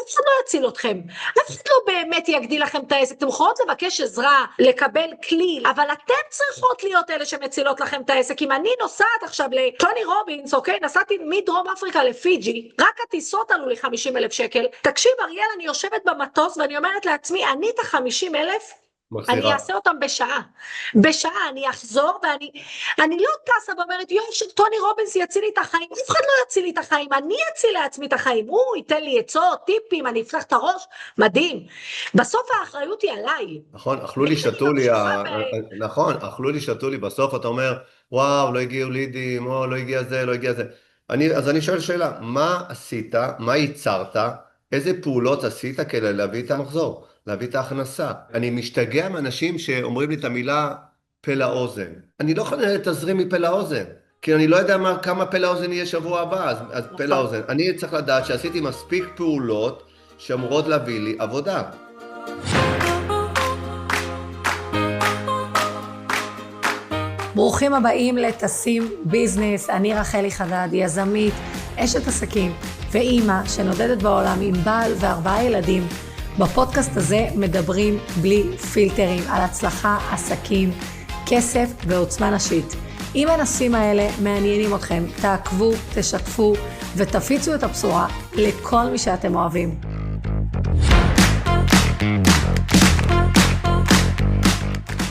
אף אחד לא יציל אתכם, אף אחד לא באמת יגדיל לכם את העסק, אתם יכולות לבקש עזרה, לקבל כלי, אבל אתם צריכות להיות אלה שמצילות לכם את העסק. אם אני נוסעת עכשיו לטוני רובינס, אוקיי, נסעתי מדרום אפריקה לפיג'י, רק הטיסות עלו לי 50,000 שקל, תקשיב אריאל, אני יושבת במטוס ואני אומרת לעצמי, אני את ה-50,000, אני אעשה אותם בשעה אני אחזור ואני לא טסה ואומרת, יואו, שטוני רובינס יציל לי את החיים, אף אחד לא יציל לי את החיים, אני אציל לעצמי את החיים, הוא ייתן לי עצות, טיפים, אני אפתח את הראש, מדהים. בסוף האחריות היא עליי. נכון, אכלו לי, שתו לי, נכון, אכלו לי, שתו לי, בסוף אתה אומר, וואו, לא הגיעו לידים, או לא הגיע זה, לא הגיע זה. אז אני שואל שאלה, מה עשית, מה ייצרת, איזה פעולות עשית כדי להביא את המחזור, להביא את ההכנסה? אני משתגע מאנשים שאומרים לי את המילה פה לאוזן. אני לא יכול לתזרים מפה לאוזן, כי אני לא יודע כמה פה לאוזן יהיה שבוע הבא, אז פה לאוזן. אני צריך לדעת שעשיתי מספיק פעולות שאמורות להביא לי עבודה. ברוכים הבאים לטסים ביזנס, אני רחלי חדד, יזמית, אשת עסקים ואימא שנודדת בעולם עם בעל ו4 ילדים. בפודקאסט הזה מדברים בלי פילטרים על הצלחה, עסקים, כסף ועוצמה נשית. אם הנושאים האלה מעניינים אתכם, תעקבו, תשתפו ותפיצו את הבשורה לכל מי שאתם אוהבים.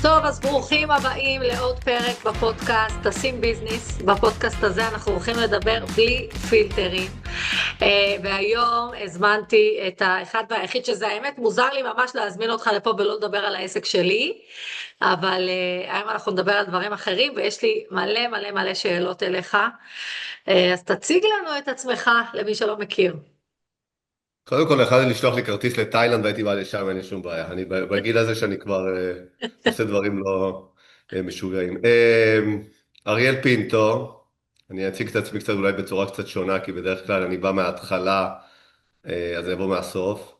טוב, אז ברוכים הבאים לעוד פרק בפודקאסט טסים ביזנס. בפודקאסט הזה אנחנו הולכים לדבר בלי פילטרים. והיום הזמנתי את האחד והיחיד, שזה האמת מוזר לי ממש להזמין אותך לפה ולא לדבר על העסק שלי, אבל היום אנחנו נדבר על דברים אחרים, ויש לי מלא מלא מלא שאלות אליך. אז תציג לנו את עצמך למי שלא מכיר. קודם כל, יכולתי לשלוח לי כרטיס לתאילנד והייתי בא לשם, אין לי שום בעיה. אני בגיל הזה שאני כבר עושה דברים לא משוגעים. אריאל פינטו, אני אציג את עצמי קצת אולי בצורה קצת שונה, כי בדרך כלל אני בא מההתחלה, אז אני אבוא מהסוף.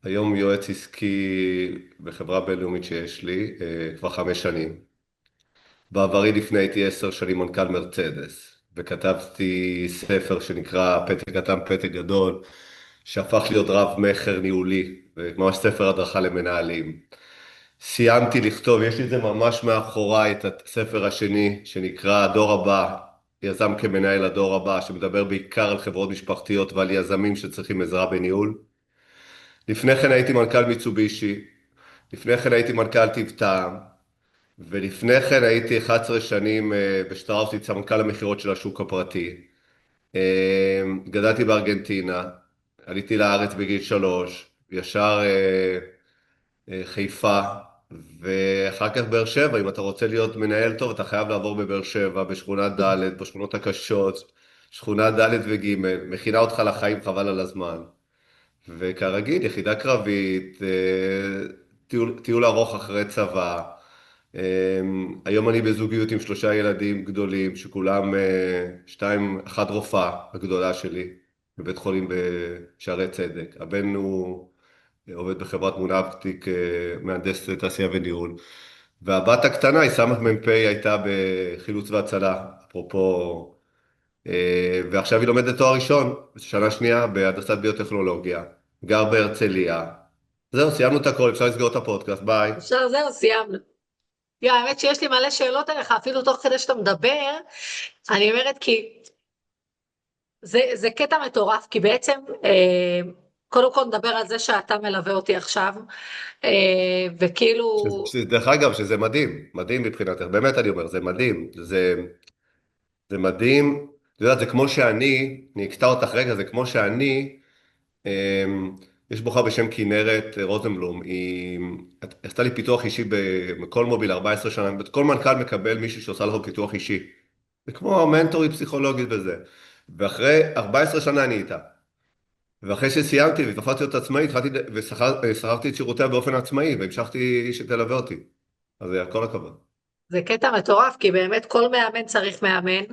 היום יועץ עסקי בחברה בינלאומית שיש לי, כבר 5 שנים. בעברי לפני הייתי 10 שנים מנכ"ל מרצדס, וכתבתי ספר שנקרא פתק קטן פתק גדול, שהפך להיות רב מחר ניהולי, וממש ספר הדרכה למנהלים. סיימתי לכתוב, יש לי את זה ממש מאחוריי, את הספר השני, שנקרא הדור הבא, יזם כמנהל הדור הבא, שמדבר בעיקר על חברות משפחתיות ועל יזמים שצריכים עזרה בניהול. לפני כן הייתי מנכ"ל מיצובישי, לפני כן הייתי מנכ"ל טבעתם, ולפני כן הייתי 11 שנים בשטראוס, סמנכ"ל המכירות של השוק הפרטי. גדלתי בארגנטינה, עליתי לארץ בגיל 3, ישר חיפה, ואחר כך באר שבע. אם אתה רוצה להיות מנהל טוב, אתה חייב לעבור בבאר שבע, בשכונת ד', בשכונות הקשות, שכונת ד' וג', מכינה אותך לחיים, חבל על הזמן. וכרגיל, יחידה קרבית, טיול ארוך אחרי צבא. היום אני בזוגיות עם 3 ילדים גדולים, שכולם 1 רופאה הגדולה שלי, בבית חולים בשערי צדק. הבן הוא עובד בחברת מונפטיק, מהנדס תעשייה וניהול. והבת הקטנה, היא סמ"פ מ"פ, הייתה בחילוץ והצלה, אפרופו, ועכשיו היא לומדת תואר ראשון, שנה שנייה בהנדסת ביוטכנולוגיה, גר בהרצליה. זהו, סיימנו את הכל, אפשר לסגור את הפודקאסט, ביי. זהו, סיימנו. האמת שיש לי מלא שאלות עליך, אפילו תוך כדי שאתה מדבר, אני אומרת כי זה קטע מטורף, כי בעצם קודם כל נדבר על זה שאתה מלווה אותי עכשיו, וכאילו... דרך אגב, שזה מדהים, מדהים מבחינתך, באמת אני אומר, זה מדהים, זה מדהים, אתה יודע, זה כמו שאני, אני אקטע אותך רגע, זה כמו שאני, יש בחורה בשם כנרת רוזנבלום, היא עשתה לי פיתוח אישי בכל מוביל 14 שנה, כל מנכ"ל מקבל מישהו שעושה לו פיתוח אישי, זה כמו מנטורית פסיכולוגית וזה, ואחרי 14 שנה אני איתה, ואחרי שסיימתי ותפסתי אותה עצמאית, ושכרתי את שירותיה באופן עצמאי, והמשכתי שתלווה אותי, אז זה כל הכבוד. זה קטע מטורף, כי באמת כל מאמן צריך מאמן,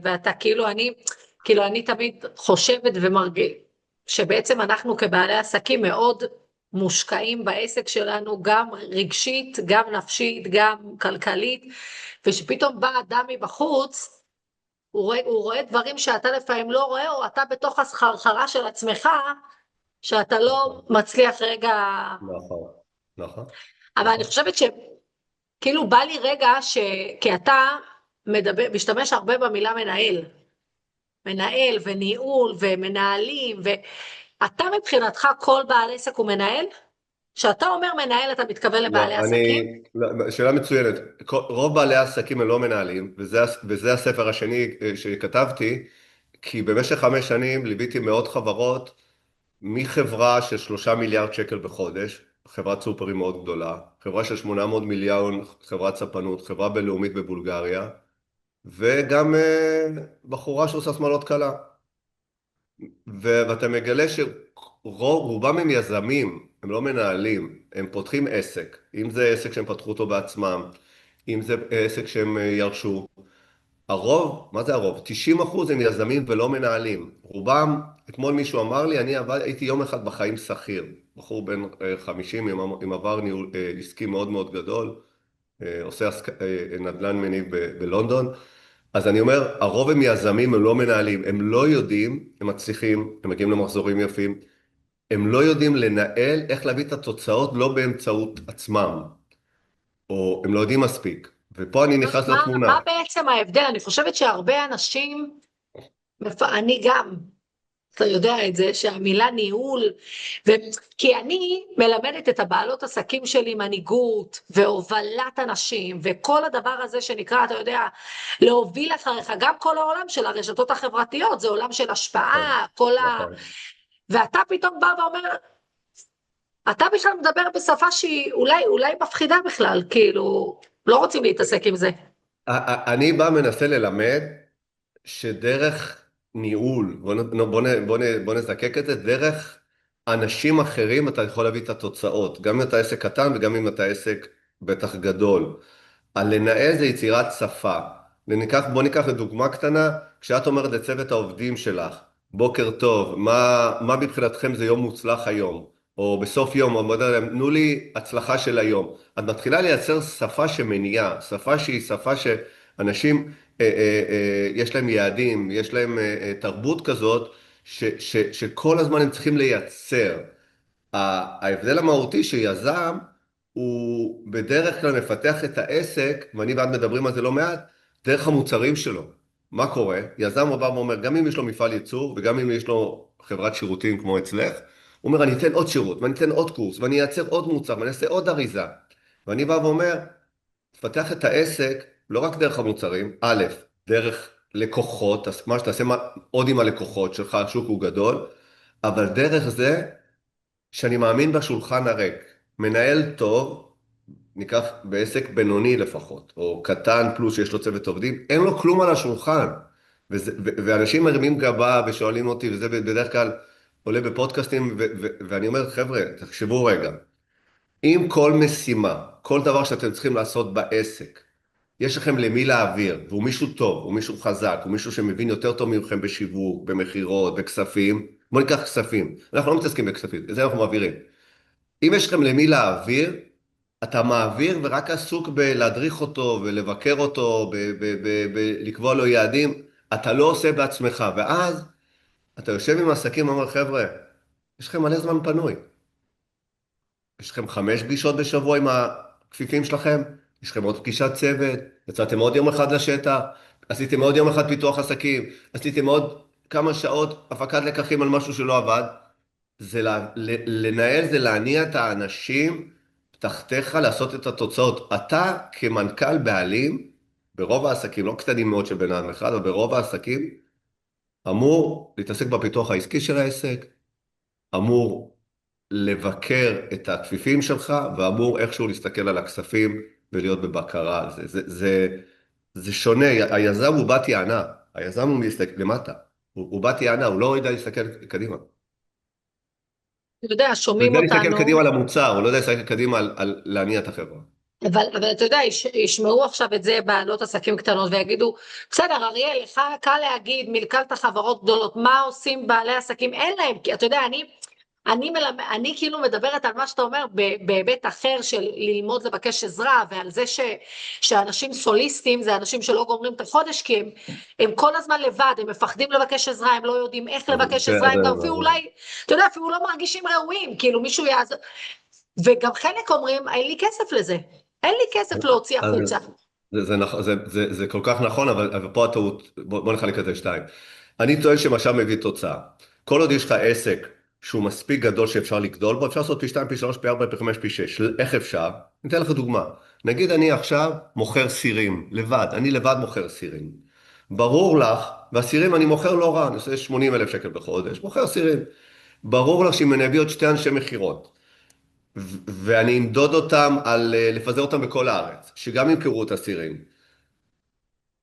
ואתה כאילו אני תמיד חושבת ומרגיש, שבעצם אנחנו כבעלי עסקים מאוד מושקעים בעסק שלנו, גם רגשית, גם נפשית, גם כלכלית, ושפתאום בא אדם מבחוץ, הוא רואה דברים שאתה לפעמים לא רואה, או אתה בתוך הסחרחרה של עצמך, שאתה לא מצליח רגע, נכון, נכון, אבל אני נכון. חושבת שכאילו בא לי רגע, כי אתה משתמש הרבה במילה מנהל, מנהל וניהול ומנהלים, ואתה מבחינתך כל בעל עסק הוא מנהל? כשאתה אומר מנהל אתה מתכוון לבעלי לא, עסקים? שאלה מצוינת. רוב בעלי העסקים הם לא מנהלים, וזה הספר השני שכתבתי, כי במשך 5 שנים ליוויתי מאות חברות, מחברה של 3 מיליארד שקל בחודש, חברת סופרים מאוד גדולה, חברה של 800 מיליון, חברת ספנות, חברה בינלאומית בבולגריה, וגם בחורה שעושה שמאלות קלה. ואתה מגלה שרובם הם יזמים, הם לא מנהלים, הם פותחים עסק, אם זה עסק שהם פתחו אותו בעצמם, אם זה עסק שהם ירשו. הרוב, מה זה הרוב? 90% הם יזמים ולא מנהלים. רובם, אתמול מישהו אמר לי, הייתי יום אחד בחיים שכיר, בחור בן 50 עם עבר ניהול עסקי מאוד מאוד גדול, עושה נדל"ן מניב בלונדון. אז אני אומר, הרוב הם יזמים, הם לא מנהלים, הם לא יודעים, הם מצליחים, הם מגיעים למחזורים יפים, הם לא יודעים לנהל איך להביא את התוצאות לא באמצעות עצמם, או הם לא יודעים מספיק. ופה אני נכנס לתמונה. מה בעצם ההבדל? אני חושבת שהרבה אנשים, אני גם, אתה יודע את זה, שהמילה ניהול, כי אני מלמדת את הבעלות עסקים שלי מנהיגות והובלת אנשים, וכל הדבר הזה שנקרא, אתה יודע, להוביל אחריך, גם כל העולם של הרשתות החברתיות, זה עולם של השפעה, נכון. ואתה פתאום בא ואומר, אתה בכלל מדבר בשפה שהיא אולי מפחידה בכלל, כאילו, לא רוצים להתעסק עם זה. אני בא מנסה ללמד שדרך ניהול, בוא נזקק את זה, דרך אנשים אחרים אתה יכול להביא את התוצאות, גם אם אתה עסק קטן וגם אם אתה עסק בטח גדול. הלנהל זה יצירת שפה. בוא ניקח לדוגמה קטנה, כשאת אומרת לצוות העובדים שלך, בוקר טוב, מה מבחינתכם זה יום מוצלח היום? או בסוף יום, או תנו לי הצלחה של היום. את מתחילה לייצר שפה שמניעה, שפה שהיא שפה שאנשים, יש להם יעדים, יש להם תרבות כזאת, שכל הזמן הם צריכים לייצר. ההבדל המהותי שיזם, הוא בדרך כלל מפתח את העסק, ואני ואת מדברים על זה לא מעט, דרך המוצרים שלו. מה קורה? יזם הוא בא ואומר, גם אם יש לו מפעל ייצור, וגם אם יש לו חברת שירותים כמו אצלך, הוא אומר, אני אתן עוד שירות, ואני אתן עוד קורס, ואני אייצר עוד מוצר, ואני אעשה עוד אריזה. ואני בא ואומר, תפתח את העסק, לא רק דרך המוצרים, א', דרך לקוחות, מה שתעשה עוד עם הלקוחות שלך, השוק הוא גדול, אבל דרך זה, שאני מאמין בשולחן הריק. מנהל טוב, ניקח בעסק בינוני לפחות, או קטן פלוס שיש לו צוות עובדים, אין לו כלום על השולחן. ואנשים מרימים גבה ושואלים אותי, וזה בדרך כלל עולה בפודקאסטים, ואני אומר, חבר'ה, תחשבו רגע, אם כל משימה, כל דבר שאתם צריכים לעשות בעסק, יש לכם למי להעביר, והוא מישהו טוב, הוא מישהו חזק, הוא מישהו שמבין יותר טוב מכם בשיווק, במחירות, בכספים, בואו ניקח כספים, אנחנו לא מתעסקים בכספים, את זה אנחנו מעבירים. אם יש לכם למי להעביר, אתה מעביר ורק עסוק בלהדריך אותו ולבקר אותו, לקבוע לו יעדים, אתה לא עושה בעצמך, ואז אתה יושב עם עסקים ואומר, חבר'ה, יש לכם מלא זמן פנוי. יש לכם 5 פגישות בשבוע עם הכפיפים שלכם, יש לכם עוד פגישת צוות, יצאתם עוד יום אחד לשטח, עשיתם עוד יום אחד פיתוח עסקים, עשיתם עוד כמה שעות הפקת לקחים על משהו שלא עבד. זה לנהל, זה להניע את האנשים תחתיך לעשות את התוצאות. אתה כמנכ"ל בעלים, ברוב העסקים, לא קטנים מאוד של בן אדם אחד, אבל ברוב העסקים, אמור להתעסק בפיתוח העסקי של העסק, אמור לבקר את הכפיפים שלך, ואמור איכשהו להסתכל על הכספים ולהיות בבקרה על זה. זה שונה, היזם הוא בת יענה, היזם הוא מסתכל למטה, הוא בת יענה, הוא לא יודע להסתכל קדימה. אתה יודע, הוא שומעים יודע להסתכל אותנו, קדימה על המוצר, הוא לא יודע להסתכל קדימה על להניע את החברה. אבל אתה יודע, ישמעו עכשיו את זה בעלות עסקים קטנות ויגידו, בסדר, אריאל, קל להגיד, מלכלת חברות גדולות, מה עושים בעלי עסקים? אין להם, כי אתה יודע, אני כאילו מדברת על מה שאתה אומר בהיבט אחר של ללמוד לבקש עזרה, ועל זה שאנשים סוליסטים זה אנשים שלא גומרים את החודש, כי הם כל הזמן לבד, הם מפחדים לבקש עזרה, הם לא יודעים איך לבקש כן, עזרה, הם גם אפילו אולי, אתה יודע, אפילו לא מרגישים ראויים, כאילו מישהו יעזור, וגם חלק אומרים, אין לי כסף לזה, אין לי כסף להוציא החוצה. זה כל כך נכון, אבל פה הטעות, בוא נחלק את זה לשתיים. אני טוען שמשאב מביא תוצאה. כל עוד יש לך עסק שהוא מספיק גדול שאפשר לגדול בו, אפשר לעשות פי 2, פי 3, פי 4, פי 5, פי 6. איך אפשר? אני אתן לך דוגמה. נגיד אני עכשיו מוכר סירים, לבד, אני לבד מוכר סירים. ברור לך, והסירים אני מוכר לא רע, אני עושה 80,000 שקל בחודש, מוכר סירים. ברור לך שאם אני אביא עוד 2 אנשי מכירות, ואני אמדוד אותם על לפזר אותם בכל הארץ, שגם ימכרו את הסירים.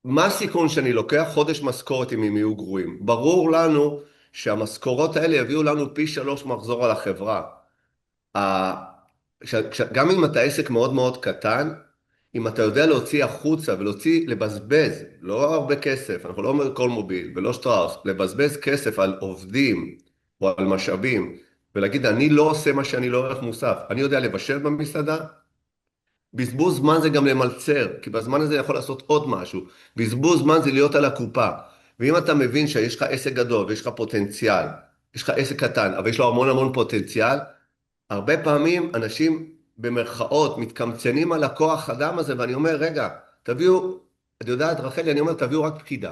מה הסיכון שאני לוקח? חודש משכורת אם הם יהיו גרועים. ברור לנו שהמשכורות האלה יביאו לנו פי 3 מחזור על החברה. גם אם אתה עסק מאוד מאוד קטן, אם אתה יודע להוציא החוצה ולהוציא, לבזבז, לא הרבה כסף, אנחנו לא אומר כל מוביל ולא שטראוס, לבזבז כסף על עובדים או על משאבים, ולהגיד אני לא עושה מה שאני לא ערך מוסף, אני יודע לבשל במסעדה, בזבוז זמן זה גם למלצר, כי בזמן הזה יכול לעשות עוד משהו. בזבוז זמן זה להיות על הקופה. ואם אתה מבין שיש לך עסק גדול ויש לך פוטנציאל, יש לך עסק קטן, אבל יש לו המון המון פוטנציאל, הרבה פעמים אנשים במרכאות מתקמצנים על הכוח אדם הזה, ואני אומר, רגע, תביאו, את יודעת רחלי, אני אומר, תביאו רק פקידה,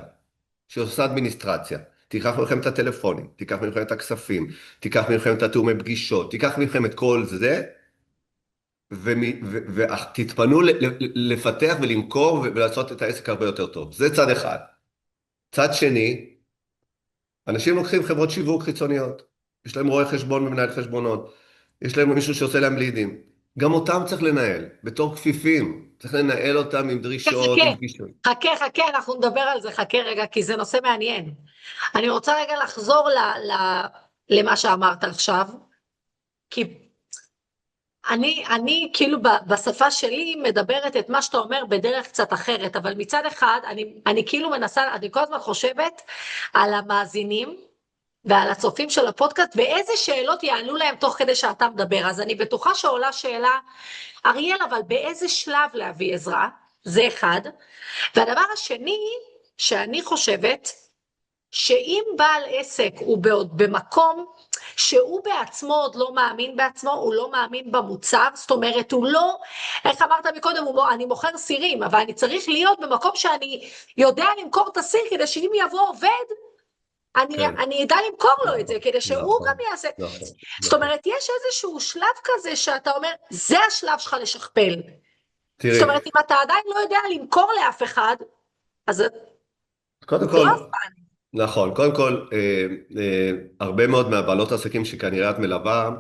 שעושה אדמיניסטרציה. תיקח מכם את הטלפונים, תיקח מכם את הכספים, תיקח מכם את התאומי פגישות, תיקח מכם את כל זה, ותתפנו לפתח ולמכור ולעשות את העסק הרבה יותר טוב. זה צד אחד. צד שני, אנשים לוקחים חברות שיווק חיצוניות. יש להם רואה חשבון ומנהל חשבונות. יש להם מישהו שעושה להם לידים. גם אותם צריך לנהל, בתור כפיפים. צריך לנהל אותם עם דרישות, עם פגישות. חכה, אנחנו נדבר על זה, חכה רגע, כי זה נושא מעניין. אני רוצה רגע לחזור למה שאמרת עכשיו, כי אני כאילו בשפה שלי מדברת את מה שאתה אומר בדרך קצת אחרת, אבל מצד אחד אני כאילו מנסה, אני כל הזמן חושבת על המאזינים ועל הצופים של הפודקאסט, ואיזה שאלות יענו להם תוך כדי שאתה מדבר. אז אני בטוחה שעולה שאלה, אריאל, אבל באיזה שלב להביא עזרה? זה אחד. והדבר השני שאני חושבת, שאם בעל עסק הוא במקום שהוא בעצמו עוד לא מאמין בעצמו, הוא לא מאמין במוצר, זאת אומרת הוא לא, איך אמרת מקודם, אני מוכר סירים, אבל אני צריך להיות במקום שאני יודע למכור את הסיר, כדי שאם יבוא עובד, אני אדע למכור לו את זה, כדי שהוא גם יעשה. זאת אומרת, יש איזשהו שלב כזה שאתה אומר, זה השלב שלך לשכפל. זאת אומרת, אם אתה עדיין לא יודע למכור לאף אחד, אז קודם כל, נכון, קודם כל, הרבה מאוד מהבעלות העסקים שכנראה את מלווה,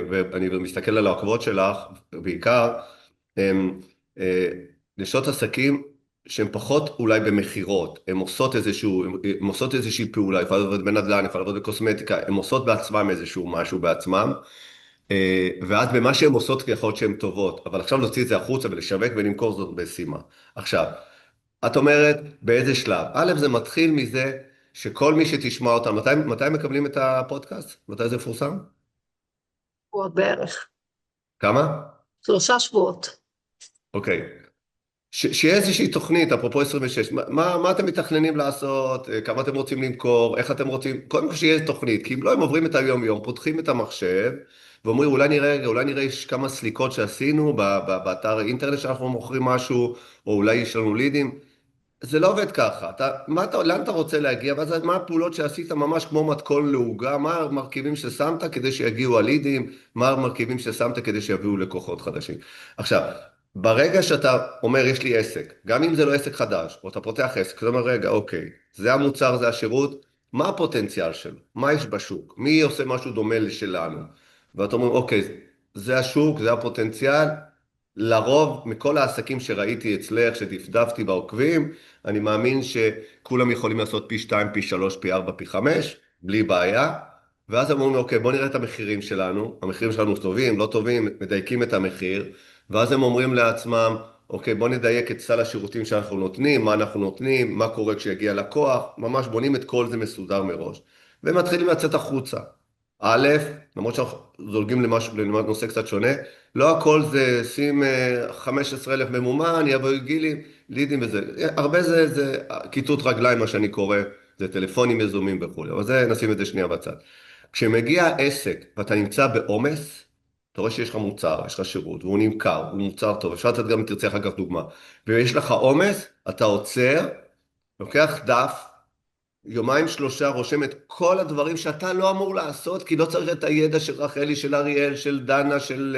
ואני מסתכל על העקבות שלך, בעיקר, נשות עסקים שהן פחות אולי במחירות, הן עושות איזושהי פעולה, יכולה לעבוד בנדל"ן, יכולה לעבוד בקוסמטיקה, הן עושות בעצמם איזשהו משהו בעצמם, ואז במה שהן עושות יכול להיות שהן טובות, אבל עכשיו להוציא את זה החוצה ולשווק ולמכור זאת בשימה. עכשיו, את אומרת, באיזה שלב? א', זה מתחיל מזה שכל מי שתשמע אותם, מתי מקבלים את הפודקאסט? מתי זה מפורסם? שבועות בערך. כמה? 3 שבועות. אוקיי. שיהיה איזושהי תוכנית, אפרופו 26, מה אתם מתכננים לעשות, כמה אתם רוצים למכור, איך אתם רוצים, קודם כל שיהיה תוכנית, כי אם לא, הם עוברים את היום-יום, פותחים את המחשב, ואומרים, אולי נראה יש כמה סליקות שעשינו באתר האינטרנט שאנחנו מוכרים משהו, או אולי יש לנו לידים, זה לא עובד ככה, לאן אתה רוצה להגיע, ואז מה הפעולות שעשית ממש כמו מתכון לעוגה, מה המרכיבים ששמת כדי שיגיעו הלידים, מה המרכיבים ששמת כדי שיביאו לקוחות חדשים. עכשיו, ברגע שאתה אומר, יש לי עסק, גם אם זה לא עסק חדש, או אתה פותח עסק, אתה אומר, רגע, אוקיי, זה המוצר, זה השירות, מה הפוטנציאל שלו? מה יש בשוק? מי עושה משהו דומה לשלנו? ואתה אומר, אוקיי, זה השוק, זה הפוטנציאל, לרוב, מכל העסקים שראיתי אצלך, שדפדפתי בעוקבים, אני מאמין שכולם יכולים לעשות פי 2, פי 3, פי 4, פי 5, בלי בעיה, ואז הם אומרים, אוקיי, בוא נראה את המחירים שלנו, המחירים שלנו טובים, לא טובים, מדייקים את המחיר, ואז הם אומרים לעצמם, אוקיי, בוא נדייק את סל השירותים שאנחנו נותנים, מה אנחנו נותנים, מה קורה כשיגיע לקוח, ממש בונים את כל זה מסודר מראש, והם מתחילים לצאת החוצה. א', למרות שאנחנו זולגים לנושא קצת שונה, לא הכל זה שים 15,000 ממומן, יבואו גילים, לידים וזה. הרבה זה כיתות רגליים, מה שאני קורא, זה טלפונים יזומים וכו'. אבל זה, נשים את זה שנייה בצד. כשמגיע עסק ואתה נמצא בעומס, אתה רואה שיש לך מוצר, יש לך שירות, והוא נמכר, הוא מוצר טוב, אפשר לתת גם אם תרצה אחר כך דוגמה. ויש לך עומס, אתה עוצר, לוקח דף, יומיים שלושה רושם את כל הדברים שאתה לא אמור לעשות, כי לא צריך את הידע של רחלי, של אריאל, של דנה, של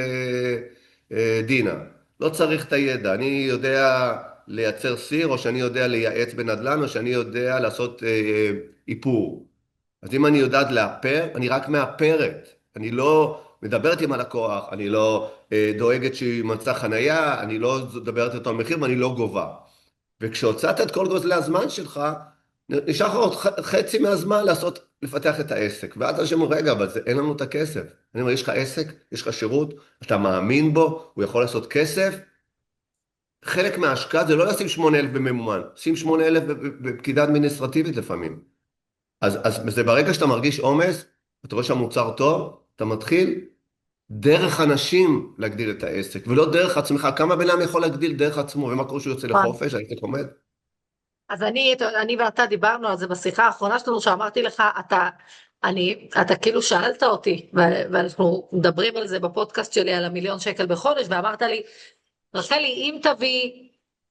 דינה. לא צריך את הידע. אני יודע לייצר סיר, או שאני יודע לייעץ בנדל"ן, או שאני יודע לעשות איפור. אז אם אני יודעת לאפר, אני רק מאפרת. אני לא מדברת עם הלקוח, אני לא דואגת שהיא מצאה חנייה, אני לא מדברת איתו על מחיר, ואני לא גובה. וכשהוצאת את כל גוזלי הזמן שלך, נשאר לך עוד חצי מהזמן לפתח את העסק. ואז אנשים אומרים, רגע, אבל אין לנו את הכסף. אני אומר, יש לך עסק, יש לך שירות, אתה מאמין בו, הוא יכול לעשות כסף. חלק מההשקעה זה לא לשים 8,000 בממומן, שים 8,000 בפקידה אדמיניסטרטיבית לפעמים. אז זה ברגע שאתה מרגיש עומס, אתה רואה שהמוצר טוב, אתה מתחיל דרך אנשים להגדיל את העסק, ולא דרך עצמך. כמה בן אדם יכול להגדיל דרך עצמו, ומה קורה שהוא יוצא לחופש, העסק עומד? אז אני ואתה דיברנו על זה בשיחה האחרונה שלנו, שאמרתי לך, אתה כאילו שאלת אותי, ואנחנו מדברים על זה בפודקאסט שלי, על 1,000,000 שקל בחודש, ואמרת לי, רחלי, אם תביא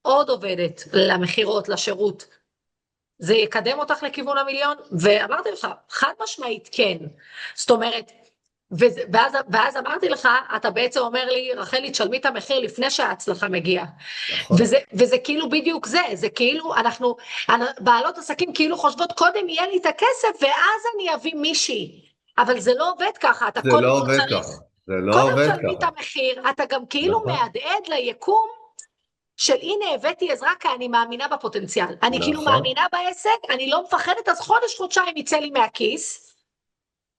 עוד עובדת למחירות, לשירות, זה יקדם אותך לכיוון 1,000,000? ואמרתי לך, חד משמעית כן. זאת אומרת, ואז אמרתי לך, אתה בעצם אומר לי, רחלי, תשלמי את המחיר לפני שההצלחה מגיעה. נכון. וזה כאילו בדיוק זה כאילו אנחנו, בעלות עסקים כאילו חושבות, קודם יהיה לי את הכסף, ואז אני אביא מישהי. אבל זה לא עובד ככה, אתה זה קודם לא כל עובד צריך, ככה. זה לא קודם עובד תשלמי את ככה. המחיר, אתה גם כאילו נכון. מהדהד ליקום, של הנה הבאתי עזרה, כי אני מאמינה בפוטנציאל. אני כאילו נכון. מאמינה בעסק, אני לא מפחדת, אז חודש, חודשיים יצא לי מהכיס,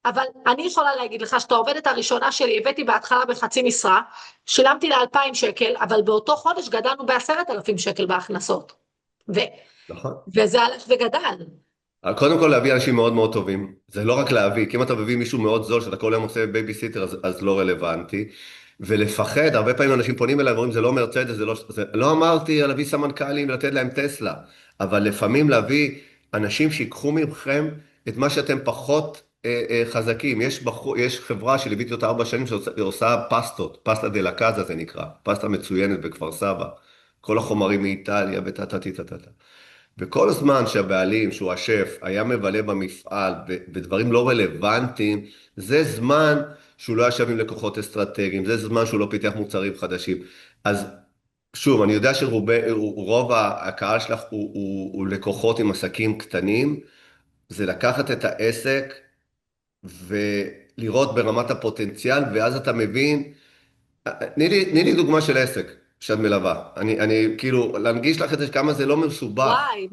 אבל אני יכולה להגיד לך שאתה עובדת הראשונה שלי, הבאתי בהתחלה בחצי משרה, שילמתי לה 2,000 שקל, אבל באותו חודש גדלנו ב10,000 שקל בהכנסות. נכון. וזה הלך וגדל. קודם כל להביא אנשים מאוד מאוד טובים, זה לא רק להביא, כי אם אתה מביא מישהו מאוד זול, שאתה כל היום עושה בייביסיטר, אז לא רלוונטי, ולפחד, הרבה פעמים אנשים פונים אליי ואומרים, זה לא מרצדס, לא אמרתי להביא סמנכ"לים ולתת להם טסלה, אבל לפעמים להביא אנשים שיקחו מכם את מה שאתם פחות חזקים. יש חברה שליוויתי אותה 4 שנים, שעושה פסטות, פסטה דה לה קאזה זה נקרא, פסטה מצוינת בכפר סבא, כל החומרים מאיטליה וטטטטטטט. וכל הזמן שהבעלים, שהוא השף, היה מבלה במפעל בדברים לא רלוונטיים, זה זמן שהוא לא ישב עם לקוחות אסטרטגיים, זה זמן שהוא לא פיתח מוצרים חדשים. אז שוב, אני יודע שרוב הקהל שלך הוא לקוחות עם עסקים קטנים, זה לקחת את העסק ולראות ברמת הפוטנציאל, ואז אתה מבין, תני לי דוגמה של עסק שאת מלווה. אני כאילו, להנגיש לך את זה כמה זה לא מסובך. וואי,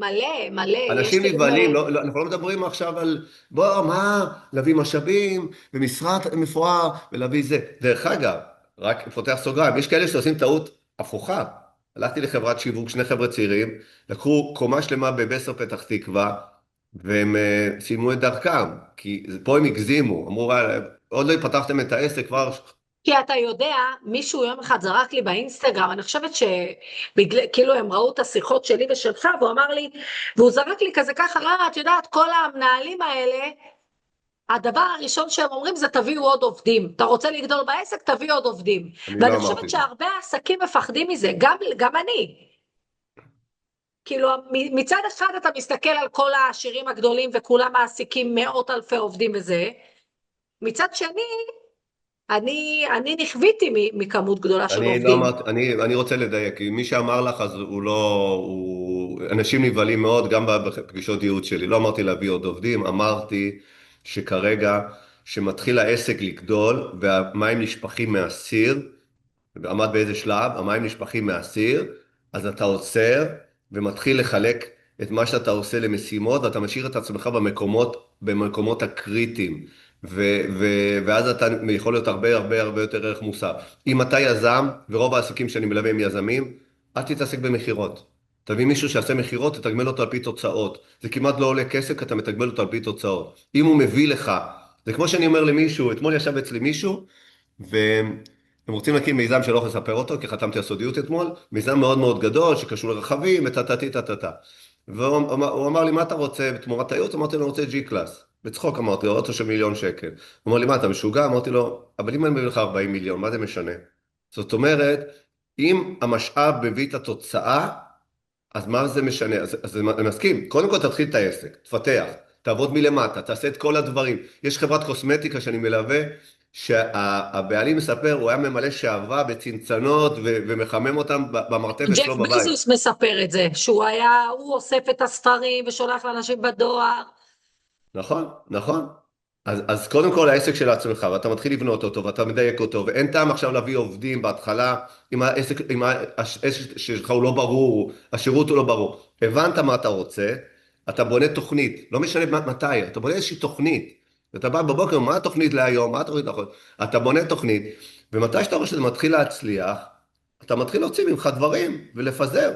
מלא, אנשים נבהלים, אנחנו לא מדברים עכשיו על, מה, להביא משאבים, ומשרד מפואר, ולהביא זה. דרך אגב, רק פותח סוגריים, יש כאלה שעושים טעות הפוכה. הלכתי לחברת שיווק, 2 חבר'ה צעירים, לקחו קומה שלמה בבסר פתח תקווה, והם סיימו את דרכם, כי פה הם הגזימו, אמרו, עוד לא פתחתם את העסק, כבר... כי אתה יודע, מישהו יום אחד זרק לי באינסטגרם, אני חושבת שכאילו הם ראו את השיחות שלי ושלך, והוא אמר לי, והוא זרק לי כזה ככה, את יודעת, כל המנהלים האלה, הדבר הראשון שהם אומרים זה תביאו עוד עובדים, אתה רוצה לגדול בעסק, תביאו עוד עובדים. ואני חושבת שהרבה עסקים מפחדים מזה, גם אני. כאילו מצד אחד אתה מסתכל על כל העשירים הגדולים, וכולם מעסיקים 100,000 עובדים וזה, מצד שני, אני נכוויתי מכמות גדולה של עובדים. אני רוצה לדייק, כי מי שאמר לך, אז הוא לא, אנשים נבהלים מאוד, גם בפגישות ייעוץ שלי, לא אמרתי להביא עוד עובדים, אמרתי שכרגע, שמתחיל העסק לגדול, והמים נשפכים מהסיר, ועמד באיזה שלב, המים נשפכים מהסיר, אז אתה עוצר, ומתחיל לחלק את מה שאתה עושה למשימות, ואתה משאיר את עצמך במקומות הקריטיים. ואז אתה יכול להיות הרבה יותר ערך מוסף. אם אתה יזם, ורוב העסקים שאני מלווה הם יזמים, אל תתעסק במחירות. תביא מישהו שיעשה מחירות, תתגמל אותו על פי תוצאות. זה כמעט לא עולה כסף, אתה מתגמל אותו על פי תוצאות. אם הוא מביא לך זה כמו שאני אומר למישהו, אתמול ישב אצלי מישהו, והם רוצים להקים מיזם שלא יכול לספר אותו, כי חתמתי על סודיות אתמול, מיזם מאוד מאוד גדול, שקשור לרכבים, וטטטטטטה. והוא אמר לי, מה אתה רוצה בתמורת הייעוץ? אמרתי לו, אני רוצה G-Class. בצחוק אמרתי לו, אוטו של 1,000,000 שקל. הוא אמר לי, מה, אתה משוגע? אמרתי לו, אבל אם אני מביא לך 40 מיליון, מה זה משנה? זאת אומרת, אם המשאב מביא את התוצאה, אז מה זה משנה? אז אני מסכים, קודם כל תתחיל את העסק, תפתח, תעבוד מלמטה, תעשה את כל הדברים. יש חברת קוסמטיקה שאני מלווה, שהבעלים מספר, הוא היה ממלא שעווה בצנצנות ומחמם אותם במרתף ג'ף אצלו בבית. בזוס מספר את זה, הוא אוסף את הספרים ושולח לאנשים בדואר. נכון, נכון. אז קודם כל העסק של עצמך, ואתה מתחיל לבנות אותו, ואתה מדייק אותו, ואין טעם עכשיו להביא עובדים בהתחלה, אם העסק שלך הוא לא ברור, השירות הוא לא ברור. הבנת מה אתה רוצה, אתה בונה תוכנית, לא משנה מתי, אתה בונה איזושהי תוכנית. אתה בא בבוקר, מה התוכנית להיום, מה התוכנית נכון? אתה בונה תוכנית, ומתי שאתה רואה שזה מתחיל להצליח, אתה מתחיל להוציא ממך דברים, ולפזר,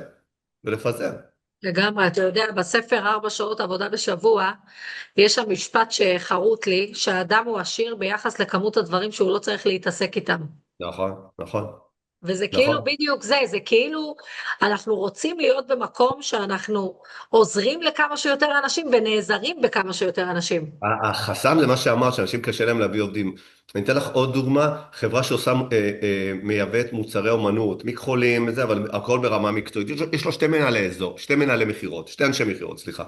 ולפזר. לגמרי, אתה יודע, בספר 4 שעות עבודה בשבוע, יש שם משפט שחרוט לי, שהאדם הוא עשיר ביחס לכמות הדברים שהוא לא צריך להתעסק איתם. נכון, נכון, וזה נכון. כאילו בדיוק זה כאילו אנחנו רוצים להיות במקום שאנחנו עוזרים לכמה שיותר אנשים ונעזרים בכמה שיותר אנשים. החסם זה מה שאמרת, שאנשים קשה להם להביא עובדים. אני אתן לך עוד דוגמה, חברה שעושה, מייבאת מוצרי אומנות, מכחולים וזה, אבל הכל ברמה מקצועית. יש לו 2 מנהלי אזור, 2 מנהלי מכירות, 2 אנשי מכירות, סליחה.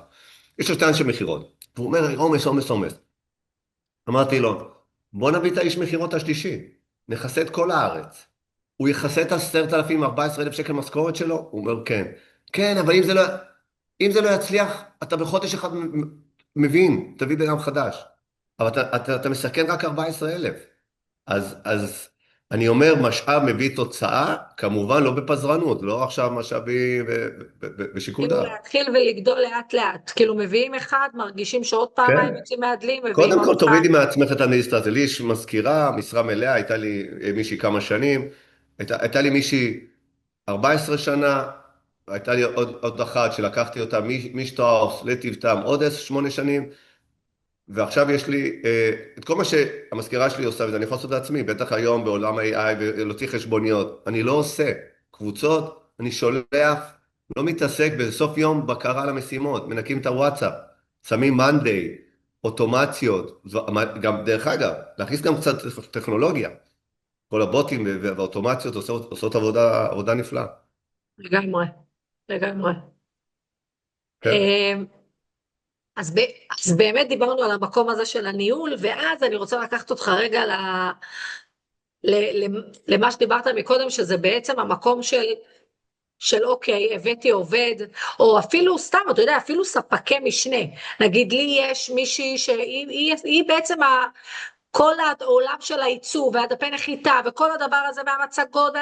יש לו 2 אנשי מכירות. והוא אומר, עומס, עומס, עומס. אמרתי לו, בוא נביא את האיש מכירות השלישי, נכסה את כל הארץ. הוא יכסה את 10,000, 14,000 שקל משכורת שלו? הוא אומר, כן. כן, אבל אם זה לא יצליח, אתה בחודש אחד מבין, תביא בן אדם חדש. אבל אתה מסכן רק 14,000. אז אני אומר, משאב מביא תוצאה, כמובן לא בפזרנות, לא עכשיו משאבי בשיקול כאילו דעת. להתחיל ולגדול לאט לאט, כאילו מביאים אחד, מרגישים שעוד פעמיים כן. יוצאים מהדלים, מביאים קודם עוד כל אחד. תורידי מעצמך את האדמיניסטרציה. לי יש מזכירה, משרה מלאה, הייתה לי מישהי כמה שנים, הייתה לי מישהי 14 שנה, הייתה לי עוד אחת שלקחתי אותה משטראוס לטבעתם עוד 8 שנים, ועכשיו יש לי את כל מה שהמזכירה שלי עושה, וזה אני יכול לעשות בעצמי, בטח היום בעולם ה-AI ולהוציא חשבוניות. אני לא עושה קבוצות, אני שולח, לא מתעסק בסוף יום בקרה למשימות, מנקים את הוואטסאפ, שמים מאנדיי, אוטומציות, גם דרך אגב, להכניס גם קצת טכנולוגיה. כל הבוטים והאוטומציות עושות עבודה נפלאה. לגמרי, לגמרי. כן. אז באמת דיברנו על המקום הזה של הניהול, ואז אני רוצה לקחת אותך רגע למה שדיברת מקודם, שזה בעצם המקום של אוקיי, הבאתי עובד, או אפילו סתם, אתה יודע, אפילו ספקי משנה. נגיד לי יש מישהי שהיא בעצם כל העולם של הייצור, והדפי נחיתה, וכל הדבר הזה והמצגות,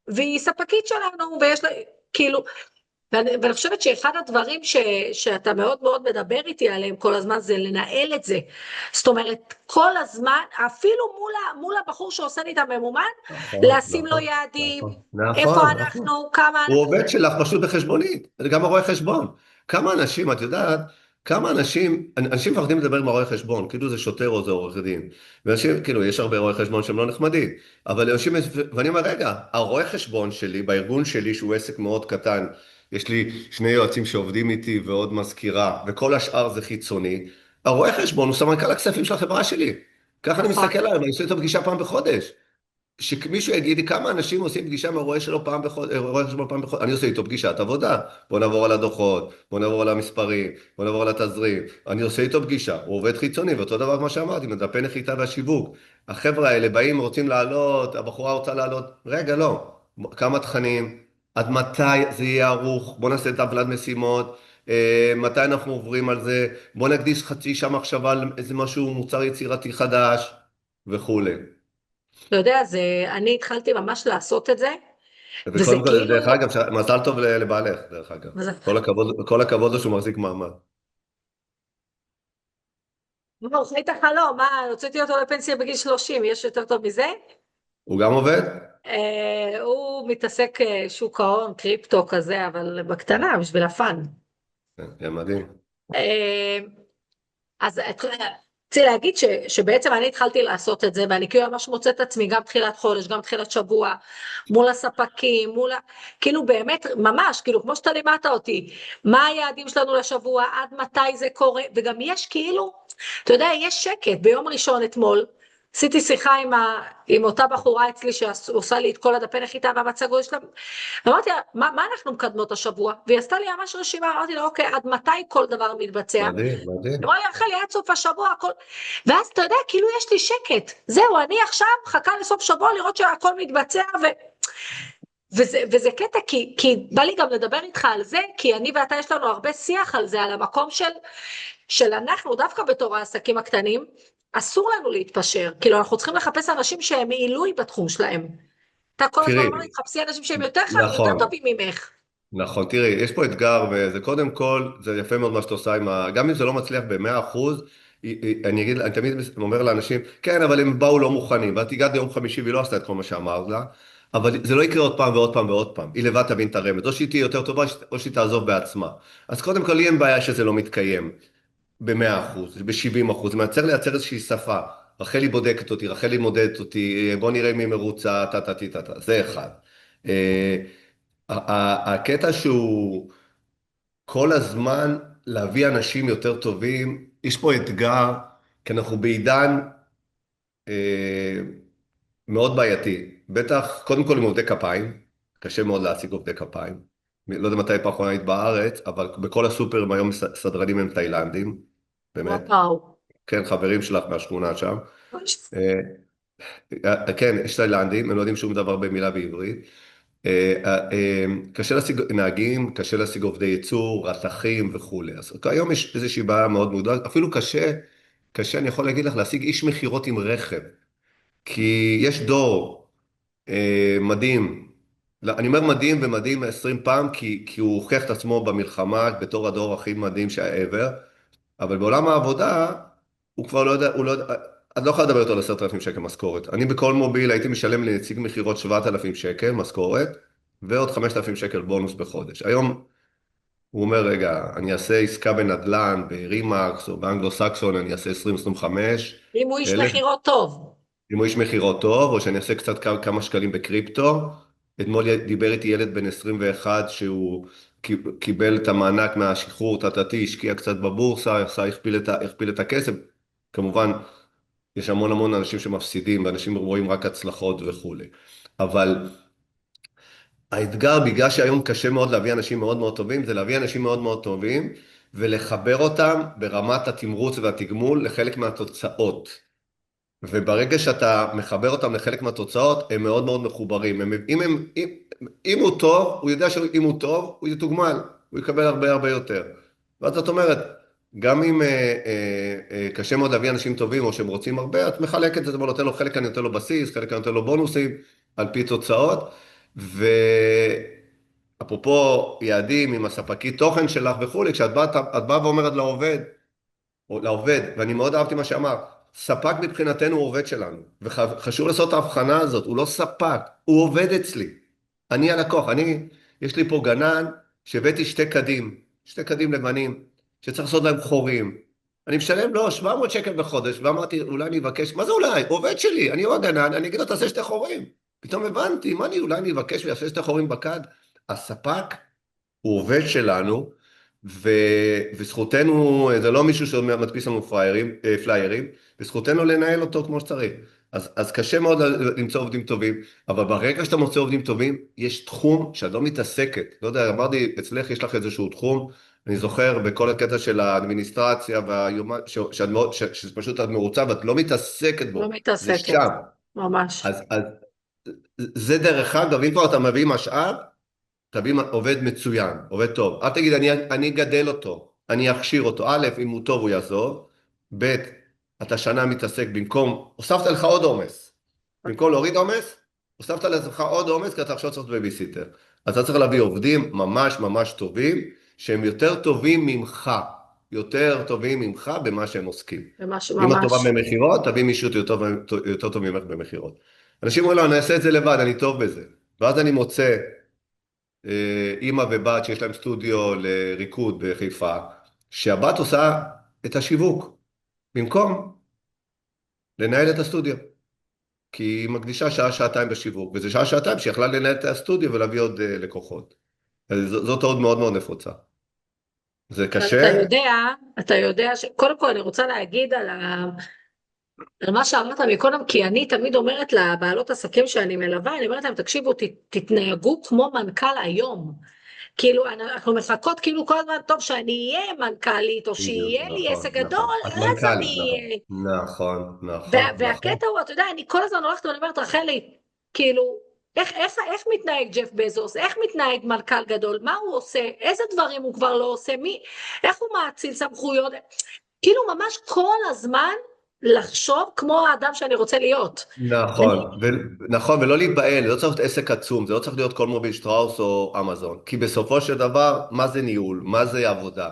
והיא ספקית שלנו, ויש לה, כאילו, ואני חושבת שאחד הדברים שאתה מאוד מאוד מדבר איתי עליהם כל הזמן, זה לנהל את זה. זאת אומרת, כל הזמן, אפילו מול הבחור שעושה לי את הממומן, לשים לו יעדים, איפה אנחנו, כמה הוא עובד שלך פשוט בחשבונית, גם הרואה חשבון. כמה אנשים, את יודעת, כמה אנשים מפחדים לדבר עם הרואה חשבון, כאילו זה שוטר או זה עורך דין. ואנשים, כאילו, יש הרבה רואי חשבון שהם לא נחמדים, אבל אנשים, ואני אומר, רגע, הרואה חשבון שלי, בארגון שלי, שהוא עסק מאוד קטן, יש לי 2 יועצים שעובדים איתי ועוד מזכירה, וכל השאר זה חיצוני. הרואה חשבון הוא סמנכ"ל הכספים של החברה שלי. ככה אני מסתכל עליו, אני עושה איתו פגישה פעם בחודש. שמישהו יגיד לי כמה אנשים עושים פגישה עם הרואה שלו רואה חשבון פעם בחודש, אני עושה איתו פגישת עבודה. בוא נעבור על הדוחות, בוא נעבור על המספרים, בוא נעבור על התזרים. אני עושה איתו פגישה, הוא עובד חיצוני, ואותו דבר מה שאמרתי, מדפי נחיתה והשיווק. החבר'ה האלה באים, רוצים לעלות, הבחורה רוצה לעלות, רגע, לא. כמה תכנים, עד מתי זה יהיה ערוך, בוא נעשה טבלת משימות, מתי אנחנו עוברים על זה, בוא נקדיש חצי שעה מחשבה על איזה משהו, מוצר יצירתי חדש, וכולי. אתה יודע, אני התחלתי ממש לעשות את זה, וזה וקודם כל, כאילו... דרך אגב, מזל טוב לבעלך, דרך אגב. כל הכבוד לו שהוא מחזיק מעמד. מה, הוא חי את החלום, הוצאתי אותו לפנסיה בגיל 30, יש יותר טוב מזה? הוא גם עובד? הוא מתעסק שוק ההון, קריפטו כזה, אבל בקטנה, בשביל הפן. כן, מדהים. אז רציתי להגיד שבעצם אני התחלתי לעשות את זה, ואני כאילו ממש מוצאת עצמי גם תחילת חודש, גם תחילת שבוע, מול הספקים, כאילו באמת, ממש, כאילו כמו שאתה לימדת אותי, מה היעדים שלנו לשבוע, עד מתי זה קורה, וגם יש כאילו, אתה יודע, יש שקט. ביום ראשון אתמול, עשיתי שיחה עם אותה בחורה אצלי שעושה לי את כל הדפי נחיתה והמצגות שלה, אמרתי לה, מה אנחנו מקדמות השבוע? והיא עשתה לי ממש רשימה, אמרתי לה, אוקיי, עד מתי כל דבר מתבצע? מדהים, מדהים. אמרה לי, רחלי, עד סוף השבוע הכל, ואז אתה יודע, כאילו יש לי שקט, זהו, אני עכשיו חכה לסוף שבוע לראות שהכל מתבצע, וזה קטע, כי בא לי גם לדבר איתך על זה, כי אני ואתה יש לנו הרבה שיח על זה, על המקום של אנחנו, דווקא בתור העסקים הקטנים, אסור לנו להתפשר, כאילו אנחנו צריכים לחפש אנשים שהם מעילוי בתחום שלהם. אתה כל הזמן תראי, אומר לי, תחפשי אנשים שהם יותר נכון, טובים ממך. נכון, תראי, יש פה אתגר, וזה קודם כל, זה יפה מאוד מה שאתה עושה גם אם זה לא מצליח ב100%, אני תמיד אומר לאנשים, כן, אבל הם באו לא מוכנים, ואת הגעת ביום חמישי והיא לא עשתה את כל מה שאמרת לה, אבל זה לא יקרה עוד פעם ועוד פעם ועוד פעם, היא לבד תבין את הרמז, או שהיא תהיה יותר טובה, או שהיא תעזוב בעצמה. אז קודם כל, לי אין בעיה שזה לא מתקיים ב100%, ב70%, זה לייצר איזושהי שפה, רחלי בודקת אותי, רחלי מודדת אותי, בוא נראה מי מרוצה, זה אחד. הקטע שהוא כל הזמן להביא אנשים יותר טובים, יש פה אתגר, כי אנחנו בעידן מאוד בעייתי. בטח, קודם כל עם עובדי כפיים, קשה מאוד להשיג עובדי כפיים. לא יודע מתי פעם אחרונה היית בארץ, אבל בכל הסופרים היום סדרנים הם תאילנדים, באמת. וואו. כן, חברים שלך מהשכונה שם. כן, יש תאילנדים, הם לא יודעים שום דבר במילה בעברית. קשה להשיג נהגים, קשה להשיג עובדי ייצור, רתכים וכולי. אז היום יש איזושהי בעיה מאוד מודעת, אפילו קשה, אני יכול להגיד לך, להשיג איש מכירות עם רכב. כי יש דור מדהים, לא, אני אומר מדהים ומדהים 20 פעם, כי הוא הוכיח את עצמו במלחמה בתור הדור הכי מדהים שהיה ever, אבל בעולם העבודה, הוא כבר לא יודע, את לא יכולה לדבר יותר על 10,000 שקל משכורת. אני בכל מוביל הייתי משלם לנציג מכירות 7,000 שקל משכורת, ועוד 5,000 שקל בונוס בחודש. היום הוא אומר, רגע, אני אעשה עסקה בנדל"ן, ברימקס או באנגלו-סקסון, אני אעשה 20-25. אם הוא איש מכירות טוב. אם הוא איש מכירות טוב, או שאני אעשה קצת כמה שקלים בקריפטו. אתמול דיבר איתי ילד בן 21 שהוא קיבל את המענק מהשחרור, תתתי, השקיע קצת בבורסה, הכפיל את הכסף. כמובן, יש המון אנשים שמפסידים, ואנשים רואים רק הצלחות וכולי. אבל האתגר, בגלל שהיום קשה מאוד להביא אנשים מאוד מאוד טובים, זה להביא אנשים מאוד מאוד טובים, ולחבר אותם ברמת התמרוץ והתגמול לחלק מהתוצאות. וברגע שאתה מחבר אותם לחלק מהתוצאות, הם מאוד מאוד מחוברים. אם הוא טוב, הוא יודע שאם הוא טוב, הוא יתוגמל, הוא יקבל הרבה יותר. ואז זאת אומרת, גם אם קשה מאוד להביא אנשים טובים, או שהם רוצים הרבה, את מחלקת את זה, ונותן לו חלק, אני נותן לו בסיס, חלק אני נותן לו בונוסים, על פי תוצאות, ואפרופו יעדים עם הספקית תוכן שלך וכולי, כשאת באה ואומרת לעובד, ואני מאוד אהבתי מה שאמר, ספק מבחינתנו הוא עובד שלנו, וחשוב לעשות את ההבחנה הזאת, הוא לא ספק, הוא עובד אצלי. אני הלקוח, יש לי פה גנן שהבאתי שתי קדים לבנים, שצריך לעשות להם חורים. אני משלם לו 700 שקל בחודש, ואמרתי, אולי אני אבקש, מה זה אולי? הוא עובד שלי, אני הוא הגנן, אני אגיד לו, תעשה שתי חורים. פתאום הבנתי, אולי אני אבקש ויעשה שתי חורים בכד? הספק הוא עובד שלנו, וזכותנו, זה לא מישהו שמדפיס לנו פליירים, וזכותנו לנהל אותו כמו שצריך. אז קשה מאוד למצוא עובדים טובים, אבל ברגע שאתה מוצא עובדים טובים, יש תחום שאת לא מתעסקת. לא יודע, אמרתי, אצלך יש לך איזשהו תחום, אני זוכר בכל הקטע של האדמיניסטרציה, שפשוט את מרוצה, ואת לא מתעסקת בו. לא מתעסקת, זה שם. ממש. אז זה דרך אגב, אם כבר אתה מביא משאב, תביא עובד מצוין, עובד טוב. אל תגיד, אני אגדל אותו, אני אכשיר אותו. א', אם הוא טוב הוא יעזור. ב', אתה שנה מתעסק במקום, הוספת לך עוד עומס. במקום להוריד עומס, הוספת לך עוד עומס, כי אתה עכשיו צריך בייביסיטר. אז אתה צריך להביא עובדים ממש טובים, שהם יותר טובים ממך. יותר טובים ממך במה שהם עוסקים. ממש. אם את טובה במחירות, תביא מישהו יותר טוב ממך במחירות. אנשים אומרים לו, אני אעשה את זה לבד, אני טוב בזה. ואז אני מוצא אמא ובת שיש להם סטודיו לריקוד בחיפה, שהבת עושה את השיווק. במקום, לנהל את הסטודיו. כי היא מקדישה שעה, שעתיים בשיווק, וזה שעה, שעתיים שיכלה לנהל את הסטודיו ולהביא עוד לקוחות. אז זו טעות מאוד מאוד נפוצה. זה אבל קשה. אתה יודע קודם כל אני רוצה להגיד על מה שאמרת מקודם, כי אני תמיד אומרת לבעלות עסקים שאני מלווה, אני אומרת להם, תקשיבו, תתנהגו כמו מנכ"ל היום. כאילו, אנחנו מחכות כאילו כל הזמן, טוב, שאני אהיה מנכ"לית, או בדיוק, שיהיה לי נכון, עסק גדול, נכון. את אז מנכ"לית, אני... נכון. נכון, נכון, נכון. והקטע הוא, אתה יודע, אני כל הזמן הולכת ואני אומרת, רחלי, כאילו, איך מתנהג ג'ף בזוס? איך מתנהג מנכ"ל גדול? מה הוא עושה? איזה דברים הוא כבר לא עושה? איך הוא מאציל סמכויות? כאילו, ממש כל הזמן לחשוב כמו האדם שאני רוצה להיות. נכון, נכון, ולא להיבהל, לא צריך להיות עסק עצום, זה לא צריך להיות כל מוביל שטראוס או אמזון, כי בסופו של דבר, מה זה ניהול? מה זה עבודה?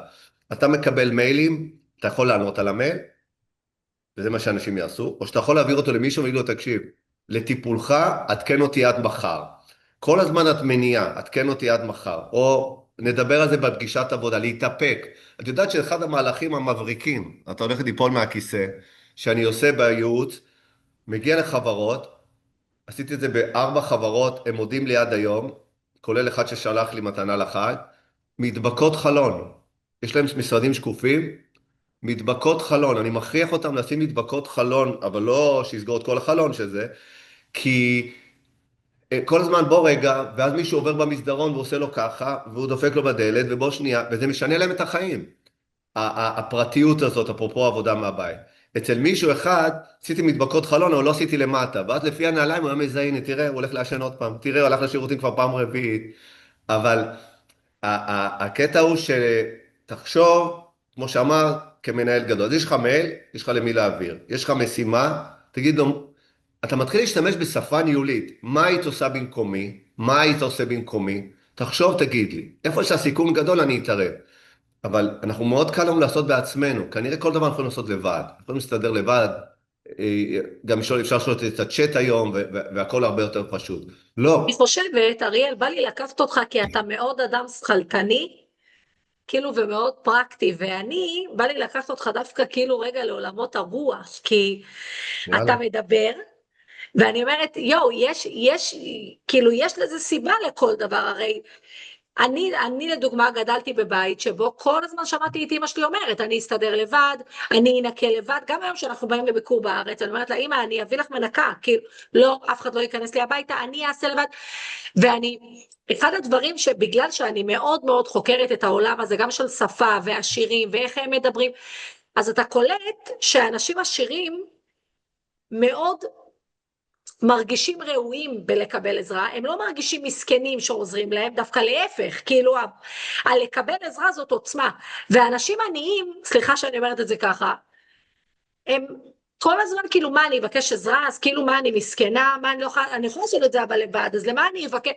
אתה מקבל מיילים, אתה יכול לענות על המייל, וזה מה שאנשים יעשו, או שאתה יכול להעביר אותו למישהו ולהגיד לו, תקשיב, לטיפולך, עדכן אותי עד מחר. כל הזמן את מניעה, עדכן אותי עד מחר, או נדבר על זה בפגישת עבודה, להתאפק. את יודעת שאחד המהלכים המבריקים, אתה הולך ליפול מהכיסא, שאני עושה בייעוץ, מגיע לחברות, עשיתי את זה בארבע חברות, הם מודים לי עד היום, כולל אחד ששלח לי מתנה לחג, מדבקות חלון. יש להם משרדים שקופים, מדבקות חלון. אני מכריח אותם לשים מדבקות חלון, אבל לא שיסגור את כל החלון שזה, כי כל הזמן בוא רגע, ואז מישהו עובר במסדרון ועושה לו ככה, והוא דופק לו בדלת, ובוא שנייה, וזה משנה להם את החיים. הפרטיות הזאת, אפרופו עבודה מהבית. אצל מישהו אחד, עשיתי מדבקות חלון, אבל לא עשיתי למטה, ואז לפי הנעליים הוא היה מזהה, הנה, תראה, הוא הולך לעשן עוד פעם, תראה, הוא הלך לשירותים כבר פעם רביעית, אבל הקטע הוא שתחשוב, כמו שאמר, כמנהל גדול, אז יש לך מייל, יש לך למי להעביר, יש לך משימה, תגיד לו, אתה מתחיל להשתמש בשפה ניהולית, מה היית עושה במקומי, מה היית עושה במקומי, תחשוב, תגיד לי, איפה שהסיכון גדול אני אתערב. אבל אנחנו מאוד קל לנו לעשות בעצמנו, כנראה כל דבר אנחנו יכולים לעשות לבד, יכולים להסתדר לבד, גם אפשר לשאול את הצ'אט היום, והכל הרבה יותר פשוט. אני לא, חושבת, אריאל, בא לי לקחת אותך כי אתה מאוד אדם שכלתני, כאילו ומאוד פרקטי, ואני, בא לי לקחת אותך דווקא כאילו רגע לעולמות הרוח, כי אתה יאללה. מדבר, ואני אומרת, יואו, כאילו יש לזה סיבה לכל דבר, הרי אני לדוגמה גדלתי בבית שבו כל הזמן שמעתי את אמא שלי אומרת, אני אסתדר לבד, אני אנקה לבד, גם היום שאנחנו באים לביקור בארץ, אני אומרת לה, אמא, אני אביא לך מנקה, כאילו, לא, אף אחד לא ייכנס לי הביתה, אני אעשה לבד, ואני, אחד הדברים שבגלל שאני מאוד מאוד חוקרת את העולם הזה, גם של שפה ועשירים ואיך הם מדברים, אז אתה קולט שאנשים עשירים מאוד מרגישים ראויים בלקבל עזרה, הם לא מרגישים מסכנים שעוזרים להם, דווקא להפך, כאילו הלקבל עזרה זאת עוצמה, ואנשים עניים, סליחה שאני אומרת את זה ככה, הם כל הזמן כאילו מה אני אבקש עזרה, אז כאילו מה אני מסכנה, מה אני לא יכולה, אני יכולה לעשות את זה אבל לבד, אז למה אני אבקש,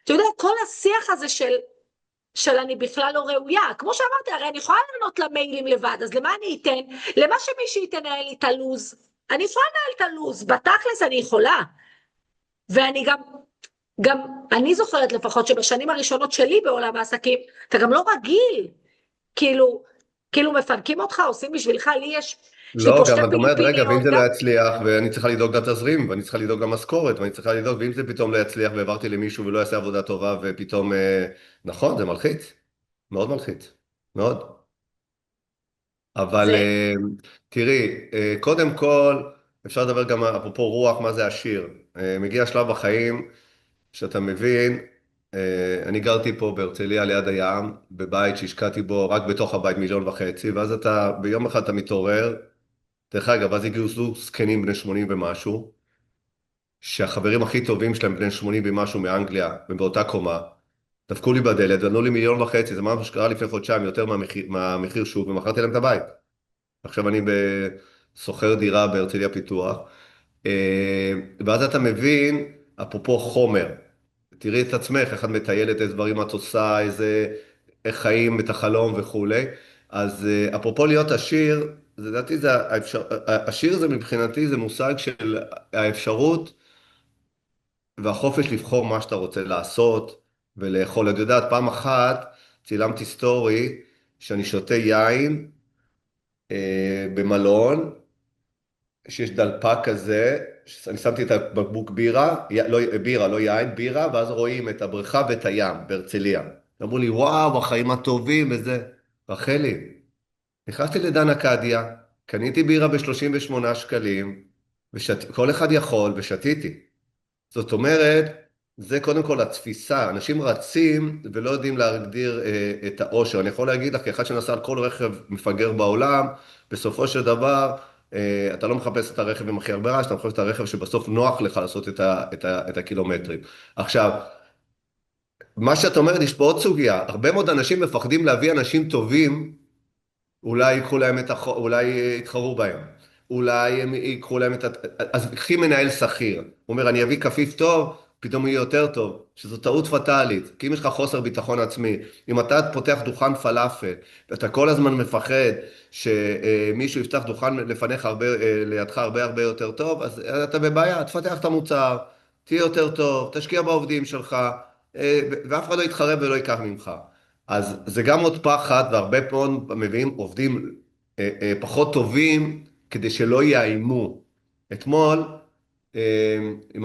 אתה יודע, כל השיח הזה של אני בכלל לא ראויה, כמו שאמרתי, הרי אני יכולה לענות למיילים לבד, אז למה אני אתן, למה שמישהי תנהל לי את הלוז, אני יכולה לנהל את הלוז, בתכלס אני יכולה, ואני גם אני זוכרת לפחות שבשנים הראשונות שלי בעולם העסקים, אתה גם לא רגיל, כאילו מפנקים אותך, עושים בשבילך, יש לי לא, פה שתי גם את אומרת, רגע, ואם פיליפיניות, זה גם, לא יצליח, ואני צריכה לדאוג לתזרים, ואני צריכה לדאוג למשכורת, ואני צריכה לדאוג, ואם זה פתאום לא יצליח, והעברתי למישהו ולא יעשה עבודה טובה, ופתאום, נכון, זה מלחיץ, מאוד מלחיץ, מאוד. אבל זה, תראי, קודם כל, אפשר לדבר גם, אפרופו רוח, מה זה עשיר. מגיע שלב בחיים, שאתה מבין, אני גרתי פה בהרצליה ליד הים, בבית שהשקעתי בו, רק בתוך הבית 1.5 מיליון, ואז אתה, ביום אחד אתה מתעורר, דרך אגב, אז הגיעו זוג זקנים בני 80 ומשהו, שהחברים הכי טובים שלהם בני 80 ומשהו מאנגליה, ובאותה קומה, דפקו לי בדלת, ונתנו לי 1.5 מיליון, זה מה שקרה לפני חודשיים, יותר מהמחיר שוק, ומכרתי להם את הבית. עכשיו אני שוכר דירה בהרצליה פיתוח, ואז אתה מבין, אפרופו חומר, תראי את עצמך, איך את מטיילת, איזה דברים את עושה, איך חיים את החלום וכולי. אז אפרופו להיות עשיר, לדעתי עשיר זה מבחינתי זה מושג של האפשרות והחופש לבחור מה שאתה רוצה לעשות ולאכול. את יודעת, פעם אחת צילמתי סטורי שאני שותה יין במלון, שיש דלפק כזה, אני שמתי את הבקבוק בירה, לא, בירה, לא יין, בירה, ואז רואים את הבריכה ואת הים בהרצליה. אמרו לי, וואו, החיים הטובים וזה. רחלי, נכנסתי לדן אקדיה, קניתי בירה ב-38 שקלים, כל אחד יכול, ושתיתי. זאת אומרת, זה קודם כל התפיסה, אנשים רצים ולא יודעים להגדיר את האושר. אני יכול להגיד לך, כאחד שנסע על כל רכב מפגר בעולם, בסופו של דבר, אתה לא מחפש את הרכב עם הכי הרבה רעש, אתה מחפש את הרכב שבסוף נוח לך לעשות את הקילומטרים. עכשיו, מה שאת אומרת, יש פה עוד סוגיה, הרבה מאוד אנשים מפחדים להביא אנשים טובים, אולי ייקחו להם אולי יתחרו בהם, אולי הם ייקחו להם אז קחי מנהל שכיר, הוא אומר, אני אביא כפיף טוב, פתאום הוא יהיה יותר טוב, שזו טעות פטאלית, כי אם יש לך חוסר ביטחון עצמי, אם אתה פותח דוכן פלאפל, ואתה כל הזמן מפחד שמישהו יפתח דוכן לידך הרבה יותר טוב, אז אתה בבעיה, תפתח את המוצר, תהיה יותר טוב, תשקיע בעובדים שלך, ואף אחד לא יתחרה ולא ייקח ממך. אז זה גם עוד פחד, והרבה פעמים מביאים עובדים פחות טובים כדי שלא יאיימו. אתמול, עם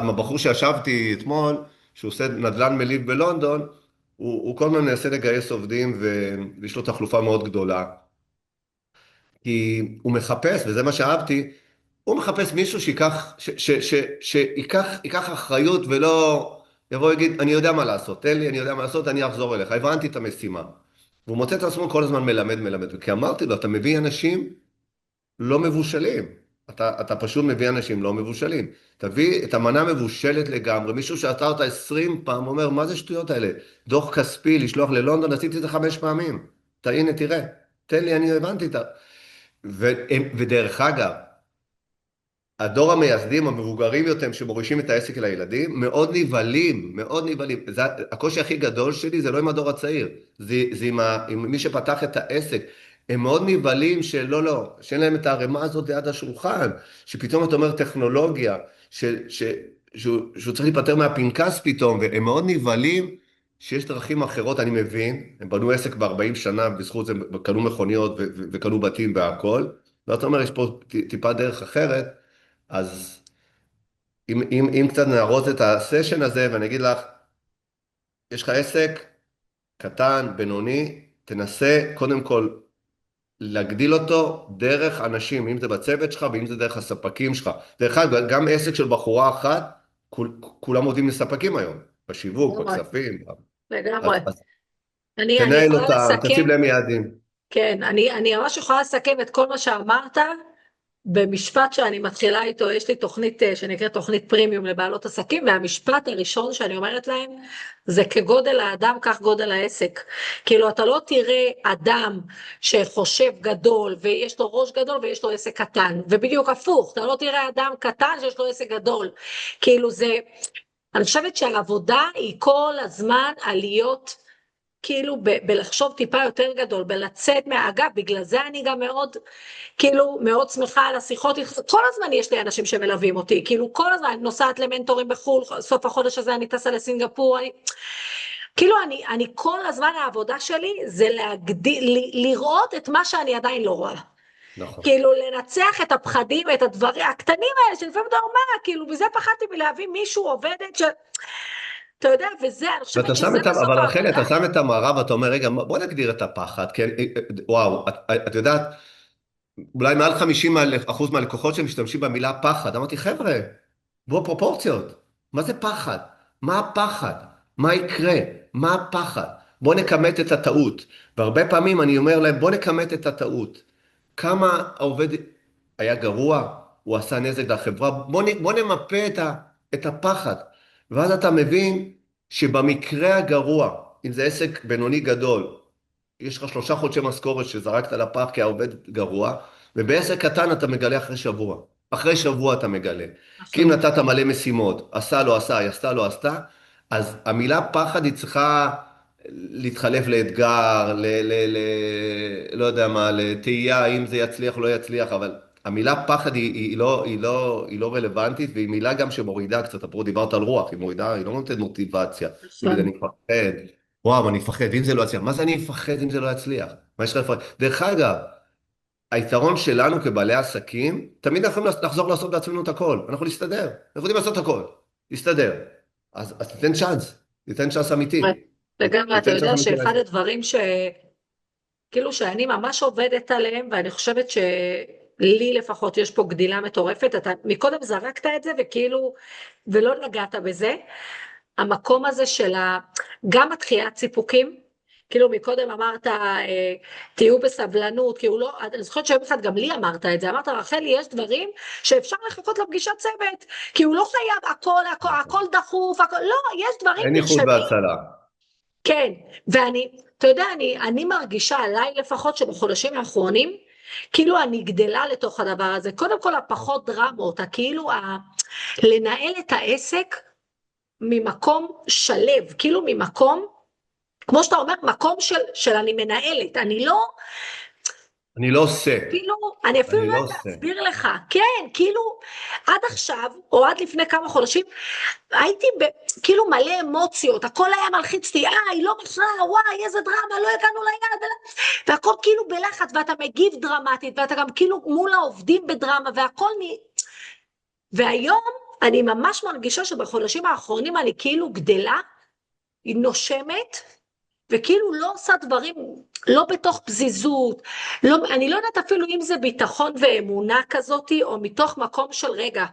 הבחור שישבתי אתמול, שהוא עושה נדל"ן מליב בלונדון, הוא כל הזמן מנסה לגייס עובדים ויש לו תחלופה מאוד גדולה. כי הוא מחפש, וזה מה שאהבתי, הוא מחפש מישהו שיקח אחריות ולא יבוא ויגיד, אני יודע מה לעשות, תן לי, אני יודע מה לעשות, אני אחזור אליך, הבנתי את המשימה. והוא מוצא את עצמו כל הזמן מלמד, כי אמרתי לו, אתה מביא אנשים לא מבושלים, אתה פשוט מביא אנשים לא מבושלים, תביא את המנה מבושלת לגמרי, מישהו שעשה אותה 20 פעם, אומר, מה זה שטויות האלה? דוח כספי, לשלוח ללונדון, עשיתי את זה 5 פעמים, הנה תראה, תן לי, אני הבנתי את ודרך אגב, הדור המייסדים, המבוגרים יותר, שמורישים את העסק לילדים, מאוד נבהלים, מאוד נבהלים. הקושי הכי גדול שלי זה לא עם הדור הצעיר, זה עם מי שפתח את העסק. הם מאוד נבהלים שלא, שאין להם את הרמה הזאת ליד השולחן, שפתאום אתה אומר טכנולוגיה, שהוא צריך להיפטר מהפנקס פתאום, והם מאוד נבהלים שיש דרכים אחרות, אני מבין, הם בנו עסק ב-40 שנה, בזכות זה קנו מכוניות וקנו בתים והכל, ואתה אומר, יש פה טיפה דרך אחרת, אז אם קצת נערוץ את הסשן הזה, ואני אגיד לך, יש לך עסק קטן, בינוני, תנסה קודם כל להגדיל אותו דרך אנשים, אם זה בצוות שלך ואם זה דרך הספקים שלך. דרך אגב, גם עסק של בחורה אחת, כולם עובדים לספקים היום, בשיווק, בכספים. לגמרי. אני תנהל יכולה אותם, לסכם, תציב להם יעדים. כן, אני ממש יכולה לסכם את כל מה שאמרת, במשפט שאני מתחילה איתו, יש לי תוכנית שנקראת תוכנית פרימיום לבעלות עסקים, והמשפט הראשון שאני אומרת להם, זה כגודל האדם, כך גודל העסק. כאילו אתה לא תראה אדם שחושב גדול, ויש לו ראש גדול ויש לו עסק קטן, ובדיוק הפוך, אתה לא תראה אדם קטן שיש לו עסק גדול. כאילו זה, אני חושבת שהעבודה היא כל הזמן עליות, כאילו בלחשוב טיפה יותר גדול, בלצאת מהאגב, בגלל זה אני גם מאוד, כאילו מאוד שמחה על השיחות, כל הזמן יש לי אנשים שמלווים אותי, כאילו כל הזמן אני נוסעת למנטורים בחול, סוף החודש הזה אני טסה לסינגפור, כאילו אני כל הזמן העבודה שלי זה לראות את מה שאני עדיין לא רואה. נכון. כאילו לנצח את הפחדים, את הדברים הקטנים האלה, שלפעמים אתה אומר, כאילו בזה פחדתי מלהביא מישהו עובדת אתה יודע, וזה, אני חושבת שזה בסוף אבל העבודה. רחלי, אתה שם את המערב ואתה אומר, רגע, בוא נגדיר את הפחד, כן? וואו, את יודעת, אולי מעל 50% מהלקוחות שמשתמשים במילה פחד, אמרתי, חבר'ה, בוא פרופורציות, מה זה פחד? מה הפחד? מה יקרה? מה הפחד? בוא נכמת את הטעות, והרבה פעמים אני אומר להם, בוא נכמת את הטעות. כמה העובד היה גרוע, הוא עשה נזק לחברה, בוא נמפה את הפחד. ואז אתה מבין שבמקרה הגרוע, אם זה עסק בינוני גדול, יש לך 3 חודשי משכורת שזרקת לפח כי העובד גרוע, ובעסק קטן אתה מגלה אחרי שבוע. אחרי שבוע אתה מגלה. כי אם נתת מלא משימות, עשה לא עשה, עשתה לא עשתה, אז המילה פחד היא צריכה להתחלף לאתגר, לא יודע מה, לתהייה, אם זה יצליח או לא יצליח, אבל המילה פחד היא לא רלוונטית, והיא מילה גם שמורידה קצת, פה דיברת על רוח, היא מורידה, היא לא נותנת מוטיבציה. אני מפחד, וואו, אני מפחד, ואם זה לא יצליח, מה זה אני מפחד אם זה לא יצליח? מה יש לך לפחד? דרך אגב, היתרון שלנו כבעלי עסקים, תמיד אנחנו יכולים לחזור לעשות בעצמנו את הכל. אנחנו נסתדר, אנחנו יודעים לעשות את הכל. נסתדר. אז תיתן צ'אנס, תיתן צ'אנס אמיתי. לגמרי, אתה תיתן צ'אנס יודע אמיתי שאחד לזה. הדברים כאילו שאני ממש עובדת עליהם, ואני חושבת שלי לפחות יש פה גדילה מטורפת, אתה מקודם זרקת את זה וכאילו, ולא נגעת בזה, המקום הזה של גם התחיית סיפוקים, כאילו מקודם אמרת, תהיו בסבלנות, כאילו לא, אני זוכרת שיום אחד גם לי אמרת את זה, אמרת רחלי, יש דברים שאפשר לחכות לפגישת צוות, כי הוא לא חייב הכל דחוף, לא, יש דברים אין איחוד נרשמים. והצלה. כן, ואני, אתה יודע, אני מרגישה עליי לפחות שבחודשים האחרונים, כאילו אני גדלה לתוך הדבר הזה, קודם כל הפחות דרמות, כאילו לנהל את העסק ממקום שלב, כאילו ממקום, כמו שאתה אומר, מקום של אני מנהלת, אני לא עושה. כאילו, אני אפילו אני לא לא יודעת עושה. להסביר לך, כן, כאילו, עד עכשיו, או עד לפני כמה חודשים, הייתי כאילו מלא אמוציות, הכל היה מלחיץ לי, היא לא מכרה, וואי, איזה דרמה, לא הגענו ליעד, והכל כאילו בלחץ, ואתה מגיב דרמטית, ואתה גם כאילו מול העובדים בדרמה, והכל והיום אני ממש מרגישה שבחודשים האחרונים אני כאילו גדלה, היא נושמת, וכאילו לא עושה דברים, לא בתוך פזיזות, לא, אני לא יודעת אפילו אם זה ביטחון ואמונה כזאת, או מתוך מקום של רגע,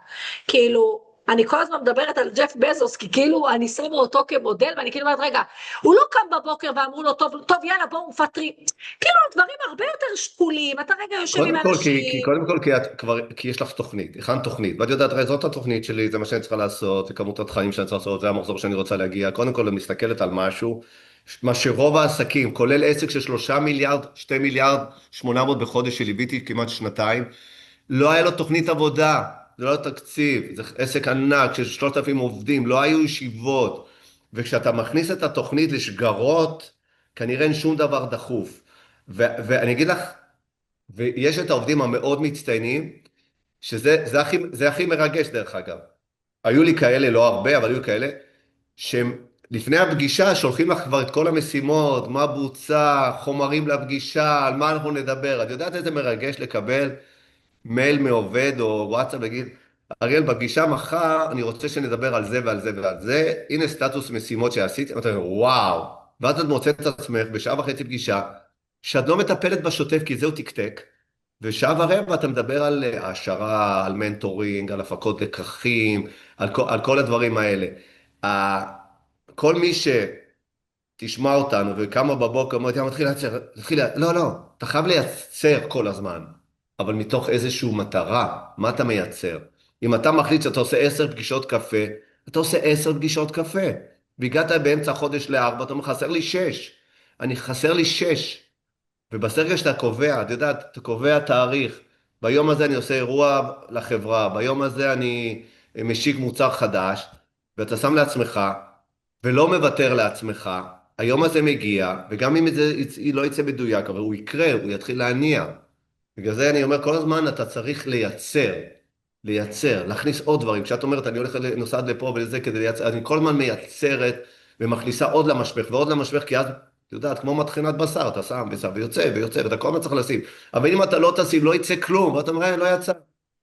כאילו, אני כל הזמן מדברת על ג'ף בזוס, כי כאילו אני שמה אותו כמודל, ואני כאילו אומרת, רגע, הוא לא קם בבוקר ואמרו לו, טוב יאללה בואו מפטרים, כאילו הדברים הרבה יותר שקולים, אתה רגע יושב עם אנשים. קודם כל, כי יש לך תוכנית, הכנת תוכנית, ואת יודעת, הרי זאת התוכנית שלי, זה מה שאני צריכה לעשות, זה כמות התכנים שאני צריכה לעשות, זה המחזור שאני רוצה להגיע, קודם כל, אני מסתכלת על משהו, מה שרוב העסקים, כולל עסק של 3 מיליארד, 2 מיליארד, 800 בחודש שליוויתי כמעט שנתיים, לא היה לו תוכנית עבודה, זה לא היה תקציב, זה עסק ענק של 3,000 עובדים, לא היו ישיבות, וכשאתה מכניס את התוכנית לשגרות, כנראה אין שום דבר דחוף. ואני אגיד לך, ויש את העובדים המאוד מצטיינים, זה הכי מרגש דרך אגב. היו לי כאלה, לא הרבה, אבל היו כאלה, שהם לפני הפגישה שולחים לך כבר את כל המשימות, מה בוצע, חומרים לפגישה, על מה אנחנו נדבר. את יודעת איזה מרגש לקבל מייל מעובד או וואטסאפ, להגיד, אריאל, בפגישה מחר אני רוצה שנדבר על זה ועל זה ועל זה, הנה סטטוס משימות שעשיתי, ואתה אומר, וואו, ואז את מוצאת את עצמך בשעה וחצי פגישה, שאת לא מטפלת בשוטף כי זהו תקתק, ושעה ורבע אתה מדבר על העשרה, על מנטורינג, על הפקות לקחים, על כל הדברים האלה. כל מי שתשמע אותנו וקמה בבוקר, אומרת, לא, לא, אתה חייב לייצר כל הזמן, אבל מתוך איזושהי מטרה, מה אתה מייצר? אם אתה מחליט שאתה עושה 10 פגישות קפה, אתה עושה 10 פגישות קפה, והגעת באמצע החודש ל4, אתה אומר, חסר לי 6, חסר לי 6, ובסרגע שאתה קובע, אתה יודע, אתה קובע תאריך, ביום הזה אני עושה אירוע לחברה, ביום הזה אני משיק מוצר חדש, ואתה שם לעצמך, ולא מוותר לעצמך, היום הזה מגיע, וגם אם זה לא יצא מדויק, אבל הוא יקרה, הוא יתחיל להניע. בגלל זה אני אומר, כל הזמן אתה צריך לייצר, להכניס עוד דברים. כשאת אומרת, אני נוסעת לפה ולזה כדי לייצר, אני כל הזמן מייצרת ומכניסה עוד למשפך ועוד למשפך, כי אז, אתה יודעת, כמו מטחנת בשר, אתה שם ויוצא, ואתה כל הזמן צריך לשים. אבל אם אתה לא תשים, לא יצא כלום, ואתה אומר, לא יצא.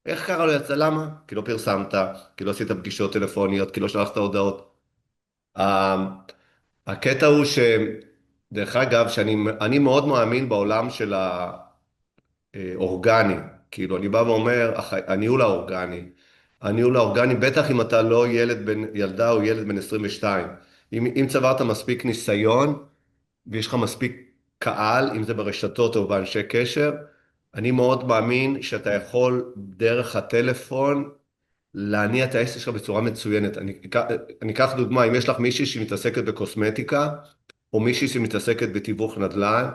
איך קרה לא יצא? למה? כי לא פרסמת, כי לא עשית פגישות טלפוניות, כי לא שלחת הודעות. הקטע הוא דרך אגב, שאני מאוד מאמין בעולם של האורגני. כאילו, אני בא ואומר, הניהול האורגני, בטח אם אתה לא ילדה או ילד בן 22. אם צברת מספיק ניסיון, ויש לך מספיק קהל, אם זה ברשתות או באנשי קשר, אני מאוד מאמין שאתה יכול דרך הטלפון להניע את העסק שלך בצורה מצוינת. אני אקח דוגמה, אם יש לך מישהי שמתעסקת בקוסמטיקה, או מישהי שמתעסקת בתיווך נדל"ן,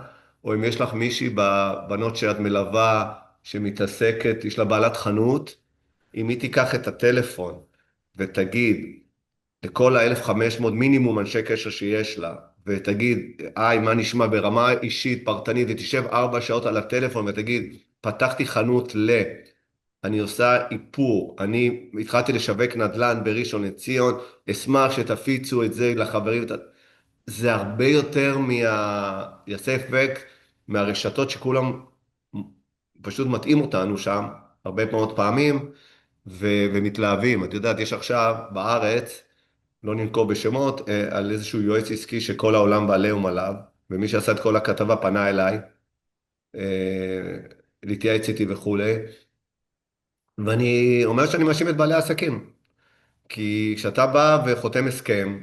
או אם יש לך מישהי בבנות שאת מלווה, שמתעסקת, יש לה בעלת חנות, אם היא תיקח את הטלפון ותגיד לכל ה-1,500 מינימום אנשי קשר שיש לה, ותגיד, מה נשמע ברמה אישית, פרטנית, ותשב 4 שעות על הטלפון ותגיד, פתחתי חנות אני עושה איפור, אני התחלתי לשווק נדל"ן בראשון לציון, אשמח שתפיצו את זה לחברים, זה הרבה יותר יעשה אפקט מהרשתות שכולם פשוט מטעים אותנו שם הרבה מאוד פעמים, ומתלהבים. את יודעת, יש עכשיו בארץ, לא ננקוב בשמות, על איזשהו יועץ עסקי שכל העולם בעליהום עליו, ומי שעשה את כל הכתבה פנה אליי, להתייעץ איתי וכולי, ואני אומר שאני מאשים את בעלי העסקים. כי כשאתה בא וחותם הסכם,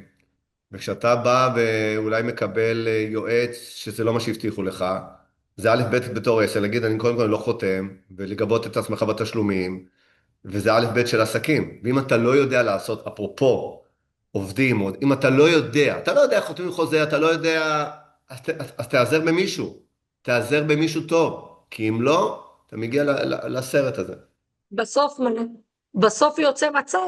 וכשאתה בא ואולי מקבל יועץ שזה לא מה שהבטיחו לך, זה א' ב' בתור עסק, להגיד אני קודם כל לא חותם, ולגבות את עצמך בתשלומים, וזה א' ב' של עסקים. ואם אתה לא יודע לעשות, אפרופו עובדים, אם אתה לא יודע איך חותמים חוזה, אתה לא יודע, אז תעזר במישהו, תעזר במישהו טוב, כי אם לא, אתה מגיע לסרט הזה. בסוף, בסוף יוצא מצב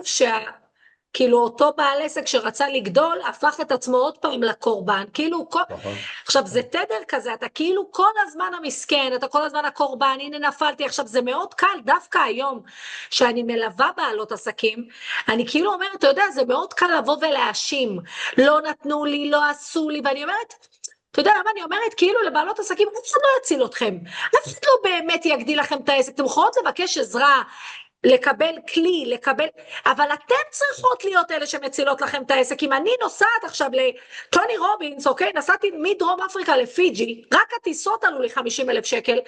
כאילו אותו בעל עסק שרצה לגדול, הפך את עצמו עוד פעם לקורבן, כאילו נכון. עכשיו זה תדר כזה, אתה כאילו כל הזמן המסכן, אתה כל הזמן הקורבן, הנה נפלתי, עכשיו זה מאוד קל, דווקא היום שאני מלווה בעלות עסקים, אני כאילו אומרת, אתה יודע, זה מאוד קל לבוא ולהאשים, לא נתנו לי, לא עשו לי, ואני אומרת, אתה יודע למה אני אומרת, כאילו לבעלות עסקים, אף אחד לא יציל אתכם, אף אחד לא באמת יגדיל לכם את העסק, אתם יכולות לבקש עזרה, לקבל כלי, אבל אתם צריכות להיות אלה שמצילות לכם את העסק. אם אני נוסעת עכשיו לטוני רובינס, אוקיי, נסעתי מדרום אפריקה לפיג'י, רק הטיסות עלו לי 50,000 שקל,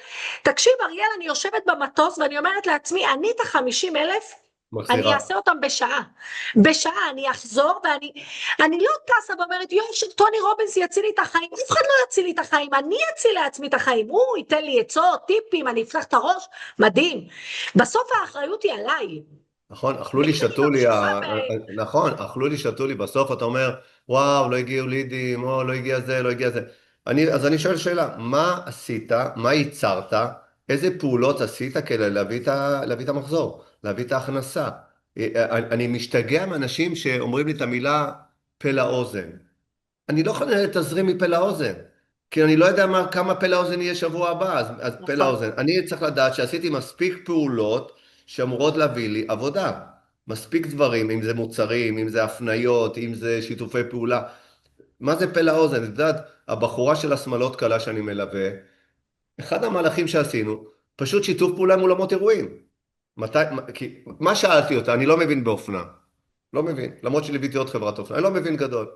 תקשיב אריאל, אני יושבת במטוס ואני אומרת לעצמי, אני את ה-50,000, אני אעשה אותם בשעה אני אחזור ואני לא טסה ואומרת, טוני רובינס יציל לי את החיים, אף אחד לא יציל לי את החיים, אני אציל לעצמי את החיים, הוא ייתן לי עצות, טיפים, אני אפתח את הראש, מדהים. בסוף האחריות היא עליי. נכון, אכלו לי, שתו לי, נכון, אכלו לי, שתו לי, בסוף אתה אומר, וואו, לא הגיעו לידים, או לא הגיע זה, לא הגיע זה. אז אני שואל שאלה, מה עשית, מה ייצרת, איזה פעולות עשית כדי להביא את המחזור, להביא את ההכנסה? אני משתגע מאנשים שאומרים לי את המילה פה לאוזן. אני לא יכול לתזרים מפה לאוזן, כי אני לא יודע כמה פה לאוזן יהיה שבוע הבא, אז פה לאוזן. אני צריך לדעת שעשיתי מספיק פעולות שאמורות להביא לי עבודה. מספיק דברים, אם זה מוצרים, אם זה הפניות, אם זה שיתופי פעולה. מה זה פה לאוזן? את יודעת, הבחורה של השמלות קלה שאני מלווה, אחד המהלכים שעשינו, פשוט שיתוף פעולה מול עולמות אירועים. מה שאלתי אותה? אני לא מבין באופנה. לא מבין. למרות שליוויתי עוד חברת אופנה. אני לא מבין גדול.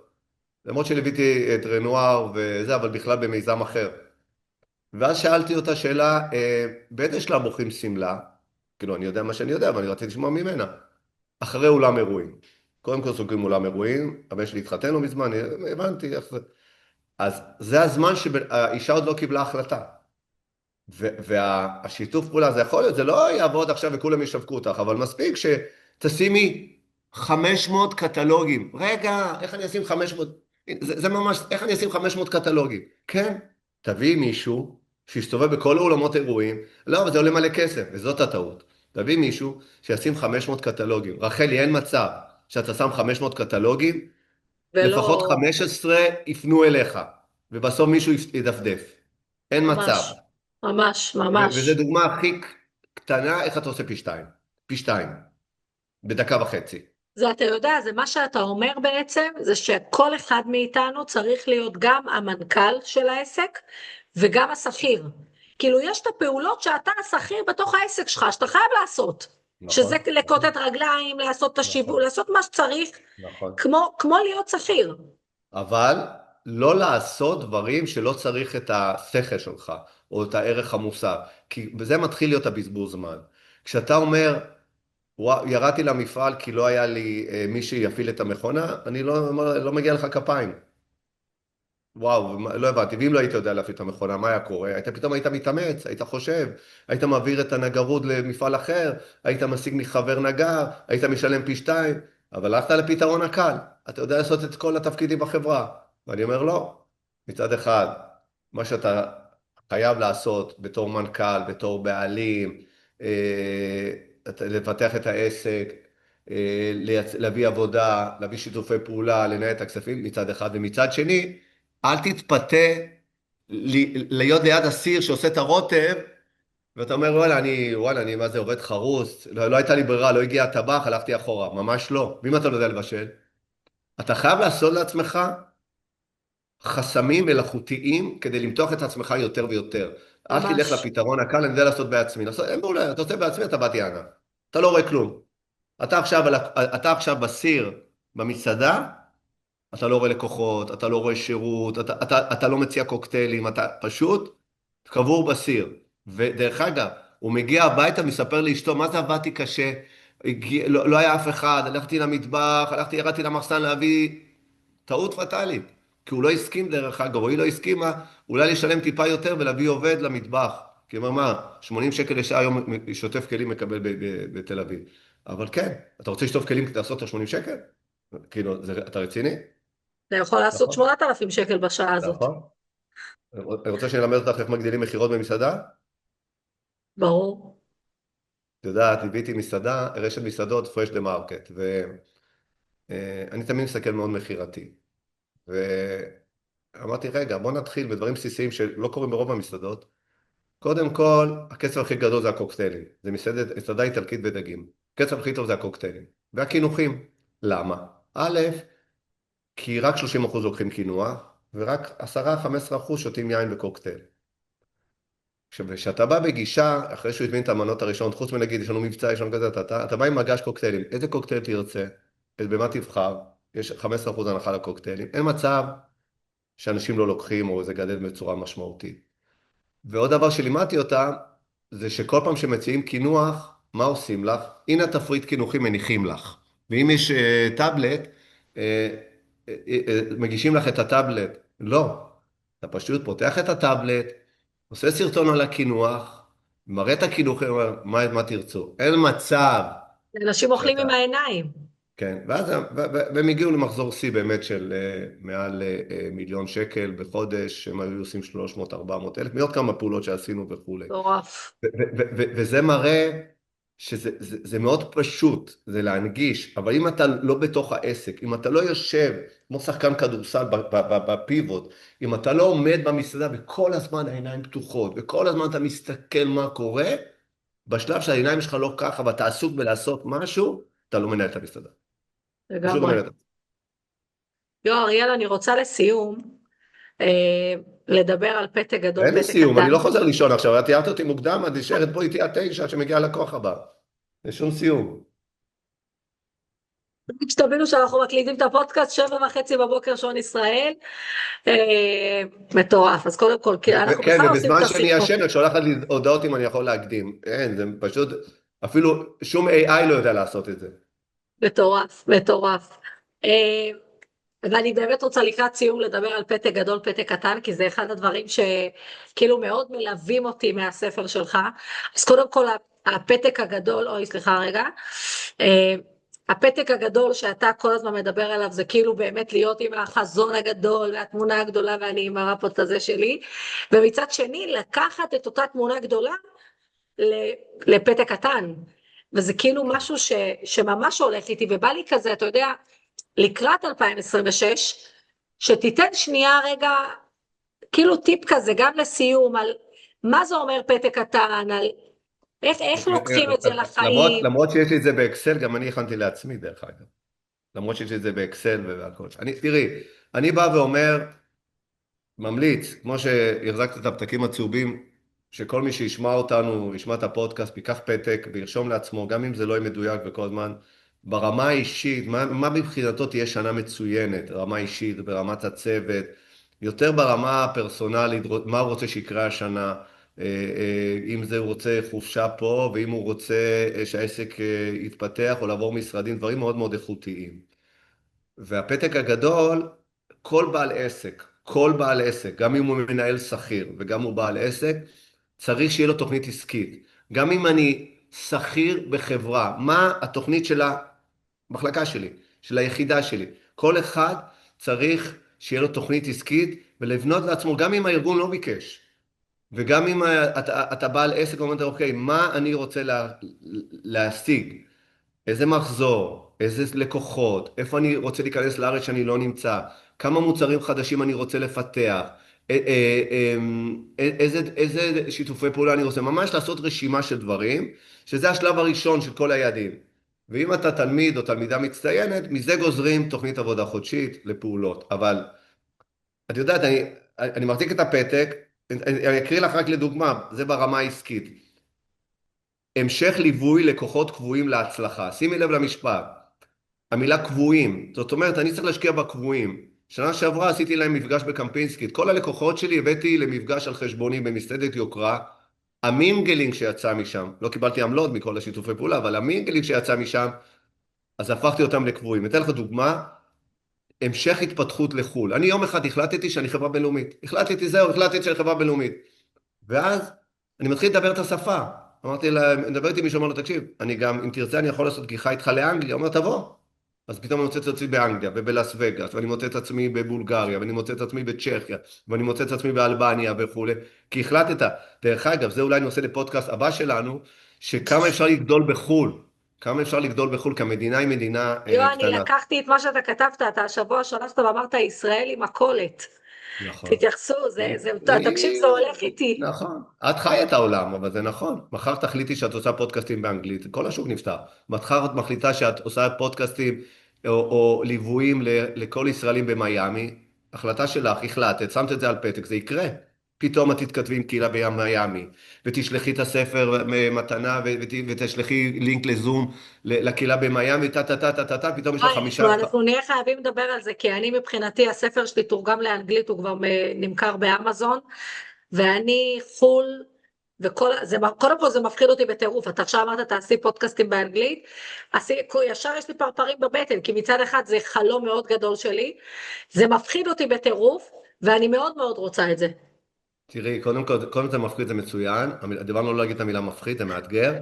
למרות שליוויתי את רנואר וזה, אבל בכלל במיזם אחר. ואז שאלתי אותה שאלה, באיזה שלב מוכרים סמלה? כאילו, אני יודע מה שאני יודע, אבל אני רציתי לשמוע ממנה. אחרי אולם אירועים. קודם כל סוגרים אולם אירועים, הבן שלי התחתן לא מזמן, הבנתי איך זה. אז זה הזמן שהאישה עוד לא קיבלה החלטה. והשיתוף פעולה, זה יכול להיות, זה לא יעבוד עכשיו וכולם ישווקו אותך, אבל מספיק שתשימי 500 קטלוגים. רגע, איך אני אשים 500? זה ממש, איך אני אשים 500 קטלוגים? כן, תביא מישהו שיסתובב בכל האולמות אירועים, לא, אבל זה עולה מלא כסף, וזאת הטעות. תביא מישהו שישים 500 קטלוגים. רחלי, אין מצב שאתה שם 500 קטלוגים, לפחות 15 יפנו אליך, ובסוף מישהו ידפדף. אין מצב. ממש. וזו דוגמה הכי קטנה, איך אתה עושה פי 2. פי 2. בדקה וחצי. זה אתה יודע, זה מה שאתה אומר בעצם, זה שכל אחד מאיתנו צריך להיות גם המנכ"ל של העסק, וגם השכיר. כאילו יש את הפעולות שאתה השכיר בתוך העסק שלך, שאתה חייב לעשות. נכון. שזה לקוטט רגליים, לעשות את השיווק, נכון. לעשות מה שצריך, נכון. כמו להיות שכיר. אבל לא לעשות דברים שלא צריך את השכל שלך, או את הערך המוסר, כי בזה מתחיל להיות הבזבוז זמן. כשאתה אומר, ירדתי למפעל כי לא היה לי מי שיפעיל את המכונה, אני לא מגיע לך כפיים. וואו, לא הבנתי, ואם לא היית יודע להפעיל את המכונה, מה היה קורה? פתאום היית מתאמץ, היית חושב, היית מעביר את הנגרות למפעל אחר, היית משיג מחבר נגר, היית משלם פי 2, אבל הלכת לפתרון הקל, אתה יודע לעשות את כל התפקידים בחברה. ואני אומר לא, מצד אחד, מה שאתה חייב לעשות בתור מנכ"ל, בתור בעלים, לפתח את העסק, להביא עבודה, להביא שיתופי פעולה, לנהל את הכספים מצד אחד, ומצד שני, אל תתפתה להיות ליד הסיר שעושה את הרוטב, ואתה אומר, וואלה, אני מה זה עובד חרוס, לא הייתה לי ברירה, לא הגיע הטבח, הלכתי אחורה, ממש לא. ואם אתה לא יודע לבשל, אתה חייב לעשות לעצמך חסמים מלאכותיים כדי למתוח את עצמך יותר ויותר. אל תלך ממש. לפתרון הקל, אני יודע לעשות בעצמי. אין מעולה, אתה עושה בעצמי, אתה בת יענה. אתה לא רואה כלום. אתה עכשיו בסיר, במסעדה, אתה לא רואה לקוחות, אתה לא רואה שירות, אתה לא מציע קוקטיילים, אתה פשוט קבור בסיר. ודרך אגב, הוא מגיע הביתה ומספר לאשתו, מה זה עבדתי קשה? לא היה אף אחד, הלכתי למטבח, ירדתי למחסן להביא טעות פטאלית. כי הוא לא הסכים דרך אגב, או היא לא הסכימה, אולי לשלם טיפה יותר ולהביא עובד למטבח. כי הוא אומר, מה, 80 שקל לשעה היום שוטף כלים מקבל בתל אביב. אבל כן, אתה רוצה לשטוף כלים כדי לעשות את ה-80 שקל? כאילו, אתה רציני? אתה יכול לעשות נכון. 8,000 שקל בשעה הזאת. נכון. אני רוצה שאני אלמד אותך איך מגדילים מחירות במסעדה? ברור. את יודעת, ליוויתי מסעדה, רשת מסעדות, פרש דה מרקט, ואני תמיד מסתכל מאוד מכירתי. ואמרתי, רגע, בוא נתחיל בדברים בסיסיים שלא קורים ברוב המסעדות. קודם כל, הכסף הכי גדול זה הקוקטיילים. זה מסעדה איטלקית ודגים. הכסף הכי טוב זה הקוקטיילים. והקינוחים. למה? א', כי רק 30% לוקחים קינוח, ורק 10-15% שותים יין וקוקטייל. כשאתה בא בגישה, אחרי שהוא הזמין את המנות הראשונות, חוץ מלהגיד, יש לנו מבצע, יש לנו כזה, אתה בא עם מגש קוקטיילים, איזה קוקטייל תרצה? במה תבחר? יש 15% הנחה לקוקטיילים. אין מצב שאנשים לא לוקחים, או זה גדל בצורה משמעותית. ועוד דבר שלימדתי אותה, זה שכל פעם שמציעים קינוח, מה עושים לך? הנה תפריט קינוחים מניחים לך. ואם יש טאבלט, מגישים לך את הטאבלט. לא. אתה פשוט פותח את הטאבלט, עושה סרטון על הקינוח, מראה את הקינוחים, מה תרצו. אין מצב אנשים אוכלים עם שאתה... העיניים. כן, והם הגיעו למחזור שיא באמת של מעל 1,000,000 שקל בחודש, הם היו עושים 300-400 אלף, מעוד כמה פעולות שעשינו וכו'. מטורף. וזה מראה שזה מאוד פשוט, זה להנגיש, אבל אם אתה לא בתוך העסק, אם אתה לא יושב כמו שחקן כדורסל בפיבוט, אם אתה לא עומד במסעדה וכל הזמן העיניים פתוחות, וכל הזמן אתה מסתכל מה קורה, בשלב שהעיניים שלך לא ככה ואתה עסוק בלעשות משהו, אתה לא מנהל את המסעדה. פשוט לא לגמרי. מנהל את המסעדה. אריאל, אני רוצה לסיום לדבר על פתק גדול, אין לי פתק סיום, אני קטן. לא חוזר לישון עכשיו, את תיארת אותי מוקדם, את נשארת פה איתי עד 9 עד שמגיע הלקוח הבא. אין שום סיום. שתבינו שאנחנו מקליטים את הפודקאסט 7:30 בבוקר שעון ישראל. מטורף. אז קודם כל, אנחנו כן, בכלל עושים את ובזמן שאני השיחות. ישן, את שולחת לי הודעות אם אני יכול להקדים. אין, זה פשוט, אפילו שום AI לא יודע לעשות את זה. מטורף, מטורף. ואני באמת רוצה לקראת סיום לדבר על פתק גדול, פתק קטן, כי זה אחד הדברים שכאילו מאוד מלווים אותי מהספר שלך. אז קודם כל, הפתק הגדול, אוי, סליחה רגע, הפתק הגדול שאתה כל הזמן מדבר עליו, זה כאילו באמת להיות עם החזון הגדול, והתמונה הגדולה, ואני עם הרפורט הזה שלי, ומצד שני, לקחת את אותה תמונה גדולה לפתק קטן, וזה כאילו משהו שממש הולך איתי, ובא לי כזה, אתה יודע, לקראת 2026, שתיתן שנייה רגע, כאילו טיפ כזה, גם לסיום, על מה זה אומר פתק קטן, על איך לוקחים את זה לחיים. למרות שיש לי את זה באקסל, גם אני הכנתי לעצמי דרך אגב. למרות שיש לי את זה באקסל והכל. תראי, אני בא ואומר, ממליץ, כמו שהחזקת את הפתקים הצהובים, שכל מי שישמע אותנו, ישמע את הפודקאסט, ייקח פתק וירשום לעצמו, גם אם זה לא יהיה מדויק וכל הזמן, ברמה האישית, מה מבחינתו תהיה שנה מצוינת, רמה אישית, ברמת הצוות, יותר ברמה הפרסונלית, מה הוא רוצה שיקרה השנה, אם זה הוא רוצה חופשה פה, ואם הוא רוצה שהעסק יתפתח או לעבור משרדים, דברים מאוד מאוד איכותיים. והפתק הגדול, כל בעל עסק, גם אם הוא מנהל שכיר וגם הוא בעל עסק, צריך שיהיה לו תוכנית עסקית. גם אם אני שכיר בחברה, מה התוכנית של המחלקה שלי, של היחידה שלי? כל אחד צריך שיהיה לו תוכנית עסקית ולבנות לעצמו, גם אם הארגון לא ביקש. וגם אם אתה בעל עסק ואומר, אוקיי, מה אני רוצה להשיג? איזה מחזור, איזה לקוחות, איפה אני רוצה להיכנס לארץ שאני לא כמה מוצרים חדשים אני רוצה לפתח, איזה שיתופי פעולה אני רוצה, ממש לעשות רשימה של דברים, שזה השלב הראשון של כל היעדים. ואם אתה תלמיד או תלמידה מצטיינת, מזה גוזרים תוכנית עבודה חודשית לפעולות. אבל את יודעת, אני מחזיק את הפתק, אני אקריא לך רק לדוגמה, זה ברמה העסקית. המשך ליווי לקוחות קבועים להצלחה. שימי לב למשפט. המילה קבועים, זאת אומרת, אני צריך להשקיע בקבועים. שנה שעברה עשיתי להם מפגש בקמפינסקי. את כל הלקוחות שלי הבאתי למפגש על חשבוני במסעדת יוקרה. המינגלינג שיצא משם, לא קיבלתי עמלות מכל השיתופי פעולה, אבל המינגלינג שיצא משם, אז הפכתי אותם לקבועים. אתן לך דוגמה, המשך התפתחות לחול. אני יום אחד החלטתי שאני חברה בינלאומית. החלטתי שאני חברה בינלאומית. ואז אני מתחיל לדבר את השפה. אמרתי להם, מדבר איתי מישהו, אמר לו, תקשיב, אני גם, אם תרצה, אני יכול לעשות גיחה איתך לאנגליה. הוא אומר, תבוא. אז פתאום אני מוצא את עצמי באנגליה, ובלאס וגאס, ואני מוצא את עצמי בבולגריה, ואני מוצא את עצמי בצ'כיה, ואני מוצא את עצמי באלבניה וכו'. כי החלטת, דרך אגב, זה אולי אני עושה לפודקאסט הבא שלנו, שכמה אפשר לגדול בחול. כמה אפשר לגדול בחול, כי המדינה היא מדינה יו, קטנה. אני לקחתי את מה שאתה כתבת, אתה השבוע שלחת ואמרת, ישראל עם מכולת. נכון. תתייחסו, תקשיב, זה הולך איתי. נכון. את חי את העולם, אבל זה נכון. מחר תחליטי שאת עושה פודקאסטים באנגלית, כל השוק נפתח. מחר את מחליטה שאת עושה פודקאסטים או ליוויים לכל ישראלים במיימי, החלטה שלך, החלטת, שמת את זה על פתק, זה יקרה. פתאום את תתכתבי עם קהילה במיימי, ותשלחי את הספר מתנה, ותשלחי לינק לזום לקהילה במיימי, פתאום יש לך 5... אנחנו נהיה חייבים לדבר על זה, כי אני מבחינתי, הספר שלי תורגם לאנגלית, הוא כבר נמכר באמזון, ואני חול, קודם כל זה מפחיד אותי בטירוף, אתה עכשיו אמרת, תעשי פודקאסטים באנגלית, ישר יש לי פרפרים בבטן, כי מצד אחד זה חלום מאוד גדול שלי, זה מפחיד אותי בטירוף, ואני מאוד מאוד רוצה את זה. תראי, קודם זה מפחיד, זה מצוין, דיברנו לא להגיד את המילה מפחיד, זה מאתגר,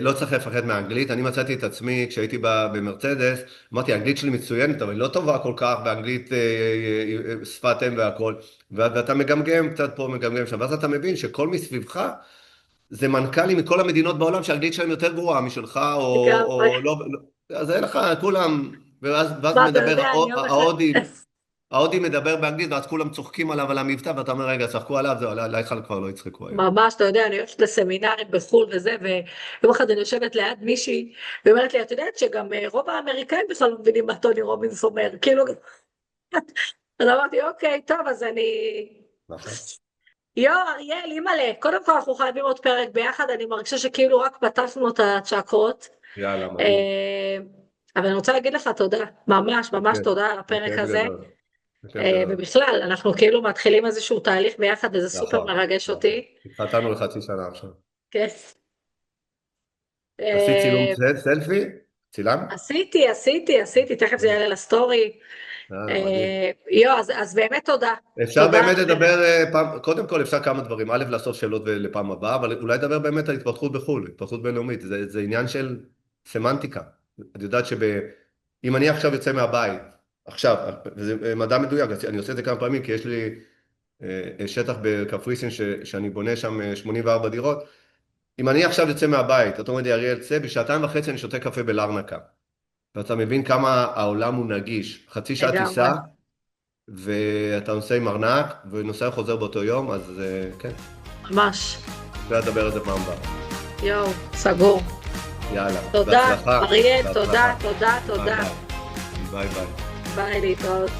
לא צריך לפחד מהאנגלית, אני מצאתי את עצמי כשהייתי במרצדס, אמרתי, האנגלית שלי מצוינת, אבל היא לא טובה כל כך, באנגלית שפת אם והכל, ואתה מגמגם קצת פה, מגמגם שם, ואז אתה מבין שכל מסביבך, זה מנכ"לים מכל המדינות בעולם, שהאנגלית שלהם יותר גרועה משלך, או לא, אז אין לך, כולם, ואז מדבר ההודי מדבר באנגלית, ואז כולם צוחקים עליו על המבטא, ואתה אומר, רגע, צחקו עליו, זהו, עליי כבר לא יצחקו היום. ממש, אתה יודע, אני הולכת לסמינרים בחול וזה, ויום אחד אני יושבת ליד מישהי, ואומרת לי, את יודעת שגם רוב האמריקאים בכלל לא מבינים מה טוני רובינס אומר, כאילו, אז אמרתי, אוקיי, טוב, אז אני... נכון. אריאל, אימא'לה, קודם כל אנחנו חייבים עוד פרק ביחד, אני מרגישה שכאילו רק פתחנו את הצ'קרות. יאללה, מדהים. אבל אני רוצה להגיד לך תודה, ממש תודה על הפרק הזה. ובכלל, אנחנו כאילו מתחילים איזשהו תהליך ביחד, וזה סופר מרגש אותי. התחתנו לחצי שנה עכשיו. כן. עשית צילום סלפי? צילם? עשיתי, תכף זה יעלה לסטורי. אז באמת תודה. אפשר באמת לדבר, קודם כל אפשר כמה דברים, א' לעשות שאלות לפעם הבאה, אבל אולי לדבר באמת על התפתחות בחו"ל, התפתחות בינלאומית, זה עניין של סמנטיקה. את יודעת שאם אני עכשיו יוצא מהבית, עכשיו, וזה מדע מדויק, אני עושה את זה כמה פעמים, כי יש לי שטח בקפריסין שאני בונה שם 84 דירות, אם אני עכשיו יוצא מהבית, אתה אומר לי, אריאל, צא, בשעתיים וחצי אני שותה קפה בלרנקה, ואתה מבין כמה העולם הוא נגיש, חצי שעה טיסה, ואתה נוסע עם ארנק, ונוסע חוזר באותו יום, אז כן. ממש. אפשר לדבר על זה פעם הבאה. יואו, סגור. יאללה, תודה, בהצלחה. אריאל, תודה. ביי ביי. ביי, להתראות.